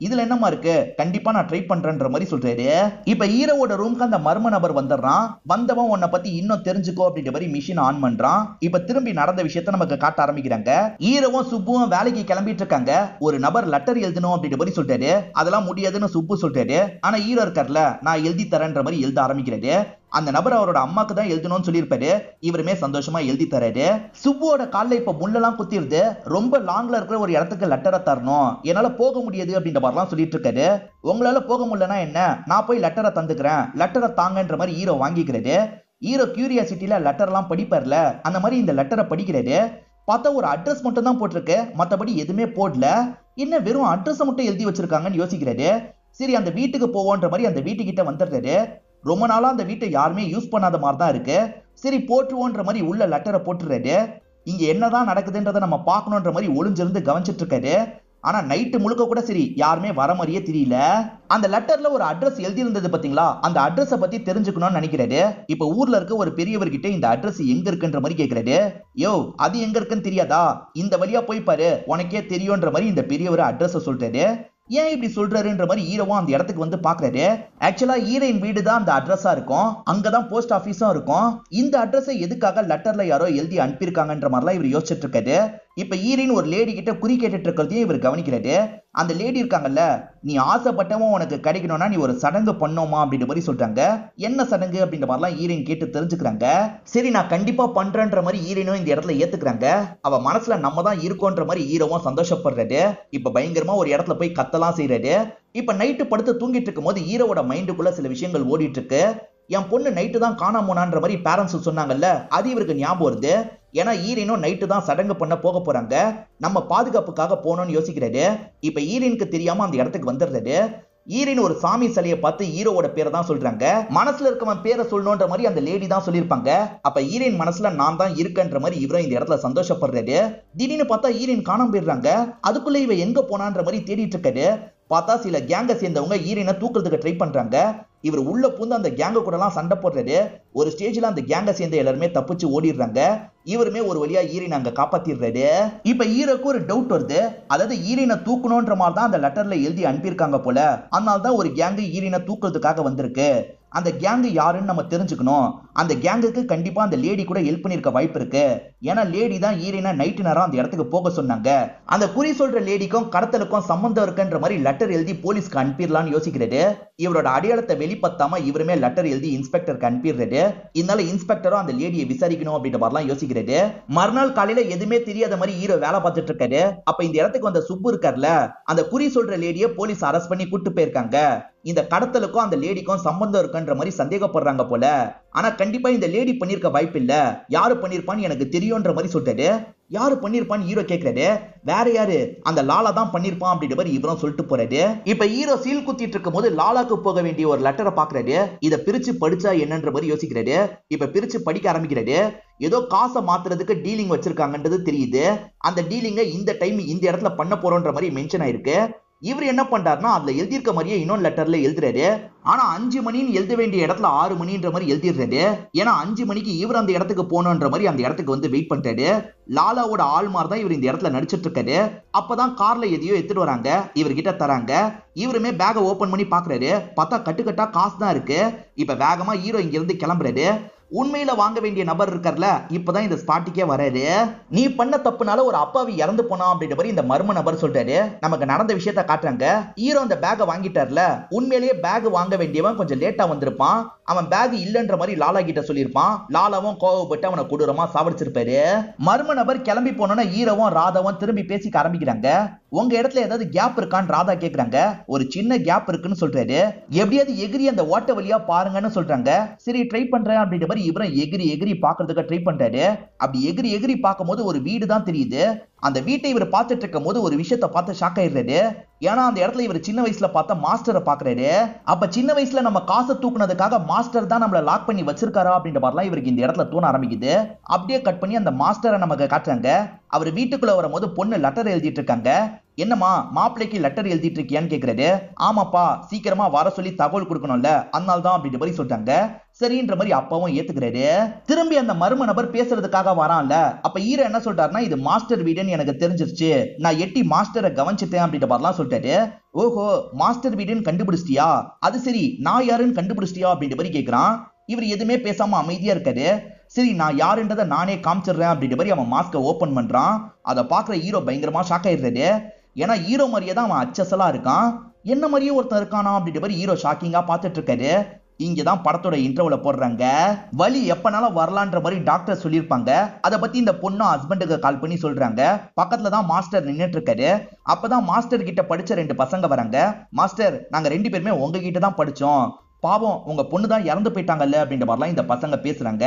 Speaker 1: இதுல என்னமா இருக்கு, கண்டிப்பா நான் ட்ரை பண்றேன்ற மாதிரி சொல்றாரு. இப்ப ஹீரோவோட ரூம்க்கு அந்த மர்ம நபர் வந்துடுறான். வந்தவன் உன்னை பத்தி இன்னும் தெரிஞ்சுக்கோ அப்படின்ற மாதிரி மிஷின் ஆன் பண்றான். இப்ப திரும்பி நடந்த விஷயத்த நமக்கு காட்ட ஆரம்பிக்கிறாங்க. ஹீரோவும் சுப்புவும் வேலைக்கு கிளம்பிட்டு இருக்காங்க. ஒரு நபர் லெட்டர் எழுதணும் அப்படின்ற மாதிரி சொல்றாரு. அதெல்லாம் முடியாதுன்னு சுப்பு சொல்றாரு. ஆனா ஹீரோ இருக்கார்ல, நான் எழுதி தரேன்ற மாதிரி எழுத ஆரம்பிக்கிறாரு. அந்த நபர் அவரோட அம்மாக்கு தான் எழுதணும்னு சொல்லியிருப்பாரு. இவருமே சந்தோஷமா எழுதி தராரு. சுப்புவோட கால்ல இப்ப முள்ளெல்லாம் குத்திருது. ரொம்ப லாங்ல இருக்கிற ஒரு இடத்துக்கு லெட்டரை தரணும், என்னால போக முடியாது அப்படின்ற மாதிரிலாம் சொல்லிட்டு இருக்காரு. உங்களால போக முடியலன்னா என்ன, நான் போய் லெட்டரை தந்துக்கிறேன், லெட்டரை தாங்கன்ற மாதிரி ஹீரோ வாங்கிக்கிறாரு. ஹீரோ கியூரியாசிட்டியில லெட்டர் எல்லாம் படிப்பார்ல, அந்த மாதிரி இந்த லெட்டரை படிக்கிறாரு. பார்த்தா ஒரு அட்ரஸ் மட்டும் தான் போட்டிருக்கு, மற்றபடி எதுவுமே போடல. என்ன வெறும் அட்ரஸ் மட்டும் எழுதி வச்சிருக்காங்கன்னு யோசிக்கிறாரு. சரி அந்த வீட்டுக்கு போவோன்ற மாதிரி அந்த வீட்டுக்கிட்ட வந்துடுறாரு. ரொம்ப நாளா அந்த வீட்டை யாருமே யூஸ் பண்ணாத மாதிரி தான் இருக்கு. சரி போட்டுவோன்ற மாதிரி உள்ள லெட்டரை போட்டுறாரு. இங்க என்னதான் நடக்குதுன்றதை நம்ம பார்க்கணுன்ற மாதிரி ஒளிஞ்சிருந்து கவனிச்சிட்டு இருக்காரு. ஆனா நைட்டு முழுக்க கூட சரி யாருமே வர மாதிரியே தெரியல. அந்த லெட்டர்ல ஒரு அட்ரஸ் எழுதி இருந்தது பாத்தீங்களா, அந்த அட்ரஸை பத்தி தெரிஞ்சுக்கணும்னு நினைக்கிறாரு. இப்ப ஊர்ல இருக்க ஒரு பெரியவர்கிட்ட இந்த அட்ரஸ் எங்க இருக்குன்ற மாதிரி கேட்கிறாரு. யோ அது எங்க இருக்குன்னு தெரியாதா, இந்த வழியா போய் பாரு உனக்கே தெரியும்ன்ற மாதிரி இந்த பெரியவர் அட்ரஸை சொல்றாரு. ஏன் இப்படி சொல்றாருன்ற மாதிரி ஹீரோவும் அந்த இடத்துக்கு வந்து பாக்குறாரு. ஆக்சுவலா ஹீரோயின் வீடு தான் அந்த அட்ரஸா இருக்கும். அங்கதான் போஸ்ட் ஆபீஸும் இருக்கும். இந்த அட்ரஸை எதுக்காக லெட்டர்ல யாரோ எழுதி அனுப்பியிருக்காங்கன்ற மாதிரிலாம் இவர் யோசிச்சுட்டு இருக்காரு. இப்ப ஹீரோயின் ஒரு லேடி கிட்ட குறி கேட்டுட்டு இருக்கிறதையும் இவர் கவனிக்கிறாரு. அந்த லேடி இருக்காங்கல்ல, நீ ஆசைப்பட்டவன் உனக்கு கிடைக்கணும்னா நீ ஒரு சடங்கு பண்ணோமா அப்படின்ற மாதிரி சொல்றாங்க. என்ன சடங்கு அப்படின்ற மாதிரிலாம் ஹீரோயின் கேட்டு தெரிஞ்சுக்கிறாங்க. சரி நான் கண்டிப்பா பண்றேன்ற மாதிரி ஹீரோயினும் இந்த இடத்துல ஏத்துக்கிறாங்க. அவ மனசுல நம்ம தான் இருக்கோன்ற மாதிரி ஹீரோவும் சந்தோஷப்படுறாரு. இப்ப பயங்கரமா ஒரு இடத்துல போய் கத்தலாம் செய்யறாரு. இப்ப நைட்டு படுத்து தூங்கிட்டு இருக்கும் போது ஹீரோவோட மைண்டுக்குள்ள சில விஷயங்கள் ஓடிட்டு இருக்கு. என் பொண்ணு நைட்டு தான் காணாமோனான்ற மாதிரி பேரண்ட்ஸ் சொன்னாங்கல்ல, அது இவருக்கு ஞாபகம் வருது. ஏன்னா ஈரினும் நைட்டு தான் சடங்கு பண்ண போக போறாங்க, நம்ம பாதுகாப்புக்காக போகணும்னு யோசிக்கிறாரு. இப்ப ஈரினுக்கு தெரியாம அந்த இடத்துக்கு வந்துடுறாரு. ஈரின் ஒரு சாமி சிலையை பார்த்து ஹீரோவோட பேரை தான் சொல்றாங்க. மனசுல இருக்கவன் பேரை சொல்லணும்ன்ற மாதிரி அந்த லேடி தான் சொல்லியிருப்பாங்க. அப்ப ஈரின் மனசுல நான் தான் இருக்கன்ற மாதிரி இவரும் இந்த இடத்துல சந்தோஷப்படுறாரு. திடீர்னு பார்த்தா ஈரின் காணாம போயிடுறாங்க. அதுக்குள்ள இவ எங்க போனான்ற மாதிரி தேடிட்டு இருக்காரு. பார்த்தா சில கேங்கை சேர்ந்தவங்க ஈரினை தூக்குறதுக்கு ட்ரை பண்றாங்க. இவர் உள்ள பூந்து அந்த கேங்க கூட எல்லாம் சண்டை போடுறாரு. ஒரு ஸ்டேஜ்ல அந்த கேங்கை சேர்ந்த எல்லாருமே தப்பிச்சு ஓடிடுறாங்க. இவருமே ஒரு வழியா ஈரினை அங்க காப்பாத்திடுறாரு. இப்ப ஹீரோக்கு ஒரு டவுட் வருது. அதாவது ஈரினை தூக்கணும்ன்ற மாதிரி தான் அந்த லெட்டர்ல எழுதி அனுப்பியிருக்காங்க போல. அதனால தான் ஒரு கேங்கு ஈரினை தூக்குறதுக்காக வந்திருக்கு. அந்த கேங்கு யாருன்னு நம்ம தெரிஞ்சுக்கணும். அந்த கேங்குக்கு கண்டிப்பா அந்த லேடி கூட ஹெல்ப் பண்ணிருக்க வாய்ப்பு இருக்கு. ஏன்னா லேடி தான் ஹீரோயினா நைட் நேரம் அந்த இடத்துக்கு போக சொன்னாங்க. அந்த குறி சொல்ற லேடிக்கும் கடத்தலுக்கும் சம்பந்தம் இருக்குன்ற மாதிரி லெட்டர் எழுதி போலீஸ்க்கு அனுப்பிடலாம்னு யோசிக்கிறது. இவரோட அடையாளத்தை வெளிப்படுத்தாம இவருமே லெட்டர் எழுதி இன்ஸ்பெக்டருக்கு அனுப்பிடுறது. இதனால இன்ஸ்பெக்டரும் அந்த லேடியை விசாரிக்கணும் அப்படின்ற மாதிரிலாம் யோசிக்கிறது. மறுநாள் காலையில எதுவுமே தெரியாத மாதிரி ஹீரோ வேலை பார்த்துட்டு இருக்காரு. அப்ப இந்த இடத்துக்கு வந்த சுப்பு இருக்கார்ல, அந்த குறி சொல்ற லேடியை போலீஸ் அரெஸ்ட் பண்ணி கூட்டு போயிருக்காங்க. இந்த கடத்தலுக்கும் அந்த லேடிக்கும் சம்பந்தம் இருக்குன்ற மாதிரி சந்தேகப்படுறாங்க போல. ஆனா கண்டிப்பா இந்த லேடி பண்ணிருக்க வாய்ப்பு இல்ல. யாரு பண்ணிருப்பான்னு எனக்கு தெரியும்ன்ற மாதிரி சொல்லிட்டாரு. யாரு பண்ணிருப்பான்னு ஹீரோ கேக்குறாரு. வேற யாரு, அந்த லாலா தான் பண்ணிருப்பான் அப்படின்ற மாதிரி இவரும் சொல்லிட்டு போறாரு. இப்ப ஹீரோ சீல் குத்திட்டு இருக்கும் போது லாலாக்கு போக வேண்டிய ஒரு லெட்டரை பாக்குறாரு. இத பிரிச்சு படிச்சா என்னன்ற மாதிரி யோசிக்கிறாரு. இப்ப பிரிச்சு படிக்க ஆரம்பிக்கிறாரு. ஏதோ காசை மாத்துறதுக்கு டீலிங் வச்சிருக்காங்கன்றது தெரியுது. அந்த டீலிங்க இந்த டைம் இந்த இடத்துல பண்ண போறோன்ற மாதிரி மென்ஷன் ஆயிருக்கு. இவர் என்ன பண்றாருன்னா அதுல எழுதியிருக்க மாதிரியே இன்னொரு லெட்டர்ல எழுதுறாரு. ஆனா 5 மணின்னு எழுத வேண்டிய இடத்துல 6 மணின்ற மாதிரி எழுதிடுறாரு. ஏன்னா 5 மணிக்கு இவர் அந்த இடத்துக்கு போகணுன்ற மாதிரி அந்த இடத்துக்கு வந்து வெயிட் பண்றாரு. லாலாவோட ஆள் மாதிரி தான் இவர் இந்த இடத்துல நடிச்சிட்டு இருக்காரு. அப்பதான் கார்ல எதையோ எடுத்துட்டு வராங்க, இவர்கிட்ட தராங்க. இவருமே பேகை ஓபன் பண்ணி பாக்குறாரு. பார்த்தா கட்டுக்கட்டா காசு தான் இருக்கு. இப்ப வேகமா ஹீரோ இங்க இருந்து கிளம்புறாரு. உண்மையில வாங்க வேண்டிய நபர் இருக்கார்ல, இப்பதான் இந்த ஸ்பாட்டுக்கே வராரு. நீ பண்ண தப்புனால ஒரு அப்பாவி இறந்து போனா அப்படின்ற மாதிரி இந்த மர்ம நபர் சொல்றாரு. நமக்கு நடந்த விஷயத்த காட்டுறாங்க. ஹீரோ அந்த பேகை வாங்கிட்டார்ல, உண்மையிலேயே பேக் வாங்க வேண்டியவன் கொஞ்சம் லேட்டா வந்திருப்பான். அவன் பேக் இல்லன்ற மாதிரி லாலா கிட்ட சொல்லியிருப்பான். லாலாவும் கோவப்பட்டு அவனை கொடூரமா சாவடிச்சிருப்பாரு. மர்ம நபர் கிளம்பி போனோன்னா ஹீரோவும் ராதாவும் திரும்பி பேசிக்க ஆரம்பிக்கிறாங்க. உங்க இடத்துல ஏதாவது கேப் இருக்கான்னு ராதா கேக்குறாங்க. ஒரு சின்ன கேப் இருக்குன்னு சொல்றாரு. எப்படியாவது எகிரி அந்த ஓட்ட வழியா பாருங்கன்னு சொல்றாங்க. சரி ட்ரை பண்றேன் அப்படின்ற மாதிரி இவரும் எகிரி எகிரி பாக்குறதுக்கு ட்ரை பண்றாரு. அப்படி எகிரி எகிரி பார்க்கும் போது ஒரு வீடு தான் தெரியுது. அந்த வீட்டை இவர் பார்த்துட்டு இருக்கும் போது ஒரு விஷயத்தை பார்த்து ஷாக் ஆயிடுறாரு. ஏன்னா அந்த இடத்துல இவர் சின்ன வயசுல பார்த்த மாஸ்டரை பாக்குறாரு. அப்ப சின்ன வயசுல நம்ம காசை தூக்குனதுக்காக மாஸ்டர் தான் நம்மள லாக் பண்ணி வச்சிருக்காரா அப்படின்ற மாதிரிலாம் இவருக்கு இந்த இடத்துல தோண ஆரம்பிக்குது. அப்படியே கட் பண்ணி அந்த மாஸ்டரை நமக்கு காட்டுறாங்க. அவர் வீட்டுக்குள்ள வரும்போது பொண்ணு லெட்டர் எழுதிட்டு இருக்காங்க. என்னமா மாப்பிள்ளைக்கு லெட்டர் எழுதிட்டு இருக்கியான்னு கேக்குறாரு. ஆமாப்பா, சீக்கிரமா வர சொல்லி தகவல் கொடுக்கணும்ல, அதனால தான் அப்படின்ற மாதிரி சொல்றாங்க. சரின்ற மாதிரி அப்பாவும் ஏத்துக்கிறாரு. திரும்பி அந்த மர்ம நபர் பேசுறதுக்காக வரான்ல, அப்ப ஹீரோ என்ன சொல்றாருன்னா இது மாஸ்டர் வீடுன்னு எனக்கு தெரிஞ்சிருச்சு, நான் எட்டி மாஸ்டரை கவனிச்சிட்டேன் அப்படின்ற மாதிரிலாம் சொல்லிட்டாரு. ஓஹோ, மாஸ்டர் வீடுன்னு கண்டுபிடிச்சிட்டியா, அது சரி நான் யாருன்னு கண்டுபிடிச்சிட்டியா அப்படின்ற மாதிரி கேக்குறான். இவர் எதுவுமே பேசாம அமைதியா இருக்காரு. சரி நான் யாருன்றதை நானே காமிச்சிடுறேன் அப்படின்ற மாதிரி அவன் மாஸ்கை ஓபன் பண்றான். அதை பாக்குற ஹீரோ பயங்கரமா ஷாக் ஆயிடுறாரு. ஏன்னா ஹீரோ மாதிரியே தான் அவன் அச்சசலா இருக்கான். என்ன மாதிரியே ஒருத்தன் இருக்கானா அப்படின்ற மாதிரி ஹீரோ ஷாக்கிங்கா பார்த்துட்டு இருக்காரு. இங்கதான் படத்தோட இன்ட்ரோல போடுறாங்க. வலி எப்பனாலும் வரலான்ற மாதிரி டாக்டர் சொல்லியிருப்பாங்க. அதை பத்தி இந்த பொண்ணு ஹஸ்பண்டுக்கு கால் பண்ணி சொல்றாங்க. பக்கத்துல தான் மாஸ்டர் நின்னுட்டு இருக்காரு. அப்பதான் மாஸ்டர் கிட்ட படிச்ச 2 பசங்க வராங்க. மாஸ்டர், நாங்க 2 பேருமே உங்ககிட்ட தான் படிச்சோம், பாவம் உங்க பொண்ணு தான் இறந்து போயிட்டாங்கல்ல அப்படின்ற மாதிரிலாம் இந்த பசங்க பேசுறாங்க.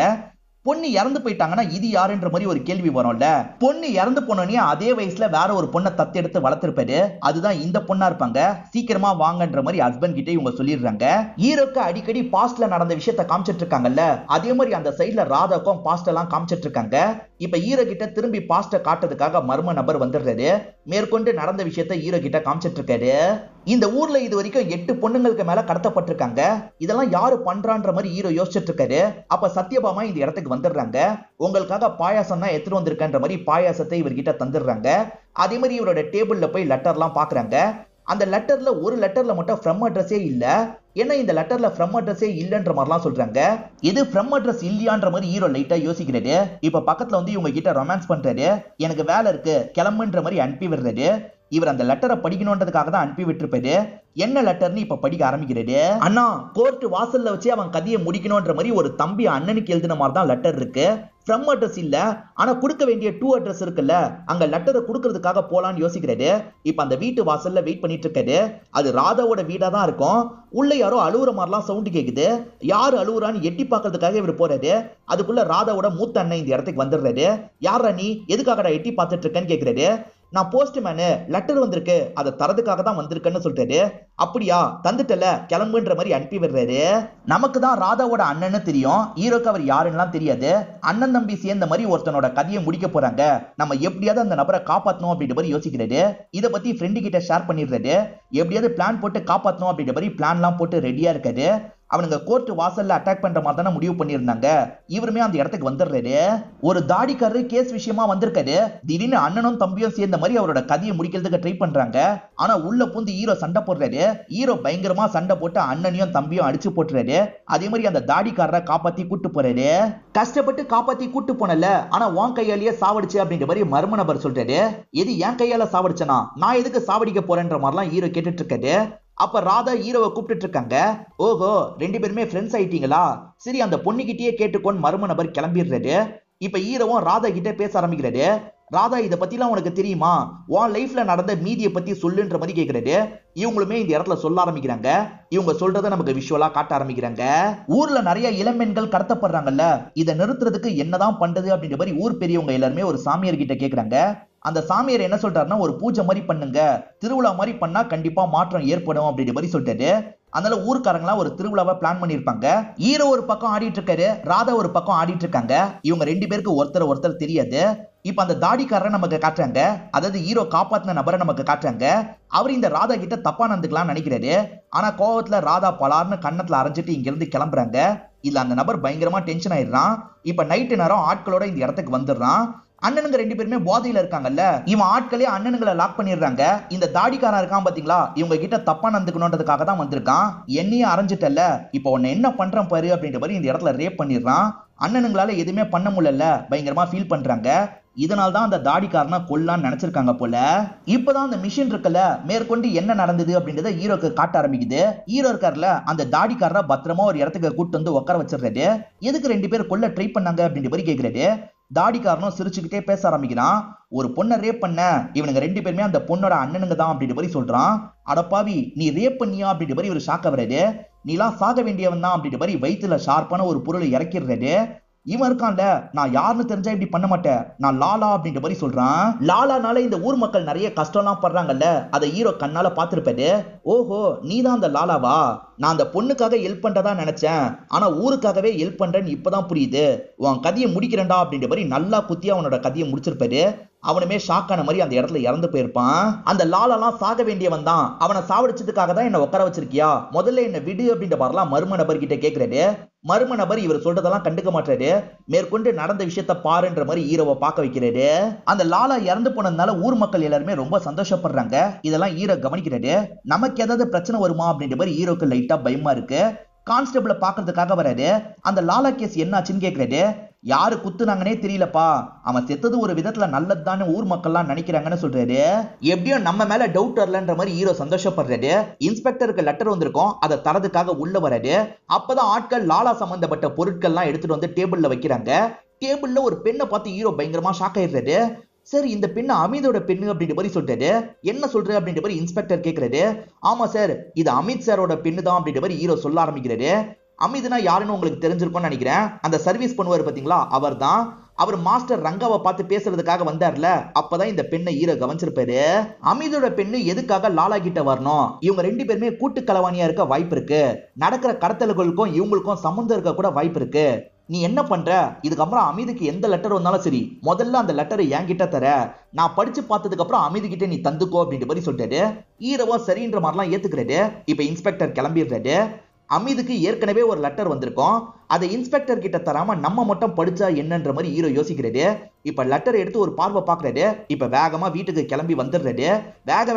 Speaker 1: பொண்ணு இறந்து போயிட்டாங்கன்னா இது யாருன்ற மாதிரி ஒரு கேள்வி வரும்ல. பொண்ணு இறந்து போனோடனே அதே வயசுல வேற ஒரு பொண்ணை தத்தெடுத்து வளர்த்திருப்பாரு, அதுதான் இந்த பொண்ணா இருப்பாங்க, சீக்கிரமா வாங்கன்ற மாதிரி ஹஸ்பண்ட் கிட்ட இவங்க சொல்லிடுறாங்க. ஹீரோக்கு அடிக்கடி பாஸ்ட்ல நடந்த விஷயத்த காமிச்சிட்டு இருக்காங்கல்ல, அதே மாதிரி அந்த சைட்ல ராதாக்கும் பாஸ்ட் எல்லாம் காமிச்சிட்டு இருக்காங்க. இப்ப ஹீரோ கிட்ட திரும்பி பாஸ்ட காட்டுறதுக்காக மர்ம நபர் வந்துடுறாரு. மேற்கொண்டு நடந்த விஷயத்த ஹீரோ கிட்ட காமிச்சிட்டு இருக்காரு. இந்த ஊர்ல இது வரைக்கும் 8 பொண்ணுங்களுக்கு மேல கடத்தப்பட்டிருக்காங்க. இதெல்லாம் யாரு பண்றான்ற மாதிரி ஹீரோ யோசிச்சுட்டு இருக்காரு. அப்ப சத்யபாமா இந்த இடத்துக்கு வந்துடுறாங்க. உங்களுக்காக பாயாசம் தான் எடுத்துட்டு வந்திருக்கன்ற மாதிரி பாயாசத்தை இவர்கிட்ட தந்துடுறாங்க. அதே மாதிரி இவரோட டேபிள்ல போய் லெட்டர்லாம் பாக்குறாங்க. அந்த லெட்டர்ல ஒரு லெட்டர்ல மட்டும் ஃப்ரம் அட்ரஸே இல்ல. ஏன்னா இந்த லெட்டர்ல ஃப்ரம் அட்ரஸே இல்லன்ற மாதிரிலாம் சொல்றாங்க. இது ஃப்ரம் அட்ரஸ் இல்லையான்ற மாதிரி ஹீரோ லைட்டா யோசிக்கிறாரு. இப்ப பக்கத்துல வந்து இவங்க கிட்ட ரொமான்ஸ் பண்றாரு. எனக்கு வேலை இருக்கு கிளம்புன்ற மாதிரி அனுப்பி விடுறாரு. இவர் அந்த லெட்டரை படிக்கணும்ன்றதுக்காக தான் அனுப்பி விட்டுருப்பாரு. என்ன லெட்டர்னு இப்ப படிக்க ஆரம்பிக்கிறாரு. அண்ணா, கோர்ட் வாசல்ல வச்சு அவன் கதையை முடிக்கணும்ன்ற மாதிரி ஒரு தம்பி அண்ணனுக்கு எழுதின மாதிரி தான் லெட்டர் இருக்கு. ஃப்ரம் அட்ரஸ் இல்ல, ஆனா கொடுக்க வேண்டிய டூ அட்ரஸ் இருக்குல்ல, அங்க லெட்டரை கொடுக்கறதுக்காக போலான்னு யோசிக்கிறாரு. இப்ப அந்த வீட்டு வாசல்ல வெயிட் பண்ணிட்டு இருக்காரு. அது ராதாவோட வீடா தான் இருக்கும். உள்ள யாரோ அழுவுற மாதிரிலாம் சவுண்ட் கேக்குது. யாரு அழுவுறான்னு எட்டி பாக்குறதுக்காக இவர் போறாரு. அதுக்குள்ள ராதாவோட மூத்த அண்ணன் இந்த இடத்துக்கு வந்துடுறாரு. யாரா நீ, எதுக்காகடா எட்டி பார்த்துட்டு இருக்கேன்னு கேக்குறாரு. நான் போஸ்ட்மேனு, லெட்டர் வந்திருக்கு, அதை தரதுக்காக தான் வந்திருக்கேன்னு சொல்றாரு. அப்படியா, தந்துட்டல, கிளம்புன்ற மாதிரி அனுப்பி விடுறாரு. நமக்கு தான் ராதாவோட அண்ணன்னு தெரியும், ஹீரோக்கு அவர் யாருன்னு தெரியாது. அண்ணன் தம்பி சேர்ந்த மாதிரி ஒருத்தனோட கதையை முடிக்க போறாங்க, நம்ம எப்படியாவது அந்த நபரை காப்பாற்றணும் அப்படின்ற மாதிரி யோசிக்கிறாரு. இதை பத்தி ஃப்ரெண்டு கிட்ட ஷேர் பண்ணிடுறாரு. எப்படியாவது பிளான் போட்டு காப்பாற்றணும் அப்படின்ற மாதிரி பிளான்லாம் போட்டு ரெடியா இருக்காரு. அவனுங்க கோர்ட் வாசல்ல அட்டாக் பண்ற மாதிரி தானே முடிவு பண்ணியிருந்தாங்க. இவருமே அந்த இடத்துக்கு வந்துடுறாரு. ஒரு தாடிக்காரரு கேஸ் விஷயமா வந்திருக்காரு. திடீர்னு அண்ணனும் தம்பியும் சேர்ந்த மாதிரி அவரோட கதையை முடிக்கிறதுக்கு ட்ரை பண்றாங்க. ஆனா உள்ள பூந்து ஹீரோ சண்டை போடுறாரு. ஹீரோ பயங்கரமா சண்டை போட்டு அண்ணனையும் தம்பியும் அடிச்சு போட்டுறாரு. அதே மாதிரி அந்த தாடிக்காரரை காப்பாத்தி கூட்டு போறாரு. கஷ்டப்பட்டு காப்பாத்தி கூட்டு போனல, ஆனா உன் கையாலேயே சாவடிச்சு அப்படின்ற மாதிரி மர்ம நபர் சொல்றாரு. எது என் கையால சாவடிச்சனா, நான் எதுக்கு சாவடிக்க போறேன்ற மாதிரிலாம் ஹீரோ கேட்டுட்டு இருக்காரு. அப்ப ராதா ஹீரோவை கூப்பிட்டு இருக்காங்க. ஓஹோ, ரெண்டு பேருமே ஃப்ரெண்ட்ஸ் ஆயிட்டீங்களா, சரி அந்த பொண்ணுகிட்டயே கேட்டுக்கோன்னு மர்ம நபர் கிளம்பிடுறாரு. இப்ப ஹீரோவும் ராதா கிட்ட பேச ஆரம்பிக்கிறாரு. ராதா, இத பத்திலாம் உனக்கு தெரியுமா, உன் லைஃப்ல நடந்த மீதியை பத்தி சொல்லுன்ற மாதிரி கேக்குறாரு. இவங்களுமே இந்த இடத்துல சொல்ல ஆரம்பிக்கிறாங்க. இவங்க சொல்றதை நமக்கு விஷுவலா காட்ட ஆரம்பிக்கிறாங்க. ஊர்ல நிறைய இளம்பெண்கள் கடத்தப்படுறாங்கல்ல, இதை நிறுத்துறதுக்கு என்னதான் பண்றது அப்படின்ற மாதிரி ஊர் பெரியவங்க எல்லாருமே ஒரு சாமியார் கிட்ட கேக்குறாங்க. அந்த சாமியார் என்ன சொல்றாருன்னா, ஒரு பூஜை மாதிரி பண்ணுங்க, திருவிழா மாதிரி பண்ணா கண்டிப்பா மாற்றம் ஏற்படும் அப்படின்ற மாதிரி சொல்லிட்டாரு. அதனால ஊர்க்காரங்களா ஒரு திருவிழாவை பிளான் பண்ணிருப்பாங்க. ஹீரோ ஒரு பக்கம் ஆடிட்டு இருக்காரு, ராதா ஒரு பக்கம் ஆடிட்டு இருக்காங்க. இவங்க ரெண்டு பேருக்கு ஒருத்தர் தெரியாது. இப்ப அந்த தாடிக்காரரை நமக்கு காட்டுறாங்க. அதாவது ஹீரோ காப்பாத்தின நபரை நமக்கு காட்டுறாங்க. அவர் இந்த ராதா கிட்ட தப்பா நடந்துக்கலாம்னு நினைக்கிறாரு. ஆனா கோவத்துல ராதா பலார்னு கண்ணத்துல அரைஞ்சிட்டு இங்க இருந்து கிளம்புறாங்க. இல்ல அந்த நபர் பயங்கரமா டென்ஷன் ஆயிடுறான். இப்ப நைட்டு நேரம் ஆட்களோட இந்த இடத்துக்கு வந்துடுறான். அண்ணனுங்க ரெண்டு பேருமே போதையில இருக்காங்கல்ல, இவன் ஆட்களே அண்ணனுங்களை லாக் பண்ணிடுறாங்க. இந்த தாடிக்காரன் இருக்கான் பாத்தீங்களா, இவங்க கிட்ட தப்பா நடந்துக்கணும்ன்றதுக்காக தான் வந்திருக்கான். என்னையும் அரைஞ்சிட்டல, இப்ப உன்னை என்ன பண்றேன் பாரு அப்படின்ற மாதிரி இந்த இடத்துல ரேப் பண்ணிடுறான். அண்ணனுங்களால எதுவுமே பண்ண முடியல, பயங்கரமா ஃபீல் பண்றாங்க. இதனால தான் அந்த தாடிக்காரனை கொல்லான்னு நினைச்சிருக்காங்க போல. இப்பதான் அந்த மிஷின் இருக்குல்ல, மேற்கொண்டு என்ன நடந்தது அப்படின்றத ஹீரோக்கு காட்ட ஆரம்பிக்குது. ஹீரோ இருக்காருல, அந்த தாடிக்காரரை பத்திரமா ஒரு இடத்துக்கு கூட்டு வந்து உட்கார வச்சிடுறாரு. எதுக்கு ரெண்டு பேர் கொல்ல ட்ரை பண்ணாங்க அப்படின்ற மாதிரி கேக்குறாரு. தாடிக்காரனும் சிரிச்சுக்கிட்டே பேச ஆரம்பிக்கிறான். ஒரு பொண்ணை ரேப் பண்ண இவனுங்க ரெண்டு பேருமே அந்த பொண்ணோட அண்ணனுங்க தான் அப்படின்ற மாதிரி சொல்றான். அடப்பாவி, நீ ரேப் பண்ணியா அப்படின்ற மாதிரி ஒரு ஷாக்க வராது. நீலாம் சாக வேண்டியவன் தான் அப்படின்ற மாதிரி வயிற்றுல ஷார்ப்பான ஒரு பொருளை இறக்கிடுறாரு. இவன் இருக்கான்ல, நான் யாருன்னு தெரிஞ்சா இப்படி பண்ண மாட்டேன், நான் லாலா அப்படின்ற மாதிரி சொல்றான். லாலானால இந்த ஊர் மக்கள் நிறைய கஷ்டம்லாம் படுறாங்கல்ல, அதை ஹீரோ கண்ணால பாத்துருப்பாரு. ஓஹோ, நீ தான் அந்த லாலாவா, நான் அந்த பொண்ணுக்காக ஹெல்ப் பண்றதா நினைச்சேன், ஆனா ஊருக்காகவே ஹெல்ப் பண்றேன்னு இப்பதான் புரியுது, உன் கதையை முடிக்கிறேன்டா அப்படின்ற மாதிரி நல்லா குத்தி அவனோட கதையை முடிச்சிருப்பாரு. அவனுமே ஷாக்கான மாதிரி அந்த இடத்துல இறந்து போயிருப்பான். அந்த லாலெல்லாம் சாக வேண்டியவன் தான், அவனை சாவடிச்சதுக்காக தான் என்ன உட்கார வச்சிருக்கியா, முதல்ல என்ன விடு அப்படின்ற மாதிரிலாம் மர்ம நபர் கிட்ட கேட்கிறாரு. மர்ம நபர் இவர் சொல்றதெல்லாம் கண்டுக்க மாட்டாரு. மேற்கொண்டு நடந்த விஷயத்த பாருன்ற மாதிரி ஹீரோவை பார்க்க வைக்கிறாரு. அந்த லாலா இறந்து போனதுனால ஊர் மக்கள் எல்லாருமே ரொம்ப சந்தோஷப்படுறாங்க. இதெல்லாம் ஹீரோ கவனிக்கிறாரு. நமக்கு ஏதாவது பிரச்சனை வருமா அப்படின்ற மாதிரி ஹீரோக்கு லைட்டா பயமா இருக்கு. கான்ஸ்டபிளை பாக்குறதுக்காக வராரு. அந்த லாலா கேஸ் என்னாச்சுன்னு கேக்குறாரு. யாரு குத்துனாங்கன்னே தெரியலப்பா, அவன் செத்தது ஒரு விதத்துல நல்லதுதான்னு ஊர் மக்கள்லாம் நினைக்கிறாங்கன்னு சொல்றாரு. எப்படியும் நம்ம மேல டவுட் வரலன்ற மாதிரி ஹீரோ சந்தோஷப்படுறாரு. இன்ஸ்பெக்டருக்கு லெட்டர் வந்திருக்கும், அதை தரதுக்காக உள்ள வராரு. அப்பதான் ஆட்கள் லாலா சம்பந்தப்பட்ட பொருட்கள்லாம் எடுத்துட்டு வந்து டேபிள்ல வைக்கிறாங்க. டேபிள்ல ஒரு பெண்ணை பார்த்து ஹீரோ பயங்கரமா ஷாக் ஆயிடுறாரு. சரி, இந்த பெண்ணு அமிதோட பெண்ணு அப்படின்ற மாதிரி சொல்றாரு. என்ன சொல்ற அப்படின்ற மாதிரி இன்ஸ்பெக்டர் கேட்கிறாரு. ஆமா சார், இது அமித் சாரோட பெண்ணு தான் அப்படின்ற மாதிரி ஹீரோ சொல்ல ஆரம்பிக்கிறாரு. அமித்னா யாருன்னு உங்களுக்கு தெரிஞ்சிருக்கும்னு நினைக்கிறேன். அந்த சர்வீஸ் பண்ணுவார் பாத்தீங்களா, அவர் தான். அவர் மாஸ்டர் ரங்காவை பார்த்து பேசுறதுக்காக வந்தார்ல, அப்பதான் இந்த பெண்ணை ஹீரோ கவனிச்சிருப்பாரு. அமிதோட பெண்ணு எதுக்காக லாலா கிட்ட வரணும், இவங்க ரெண்டு பேருமே கூட்டு கலவாணியா இருக்க வாய்ப்பு இருக்கு, நடக்கிற கடத்தல்களுக்கும் இவங்களுக்கும் சம்பந்தம் இருக்க கூட வாய்ப்பு இருக்கு. நீ என்ன பண்ற, இதுக்கப்புறம் அமிதுக்கு எந்த லெட்டர் வந்தாலும் சரி, முதல்ல அந்த லெட்டரை என்கிட்ட தர, நான் படிச்சு பார்த்ததுக்கு அப்புறம் அமிது கிட்ட நீ தந்துக்கோ அப்படின்ற மாதிரி சொல்லிட்டாரு. ஹீரோவா சரின்ற மாதிரிலாம் ஏத்துக்கிறாரு. இப்ப இன்ஸ்பெக்டர் கிளம்பிடுறாரு. அமிதுக்கு ஏற்கனவே ஒரு லெட்டர் வந்திருக்கும், அதை இன்ஸ்பெக்டர் கிட்ட தராம நம்ம மட்டும் படிச்சா என்னன்ற மாதிரி ஹீரோ யோசிக்கிறாரு. இப்ப லெட்டர் எடுத்து ஒரு பார்வை பாக்குறாரு. இப்ப வேகமா வீட்டுக்கு கிளம்பி வந்துடுறாரு.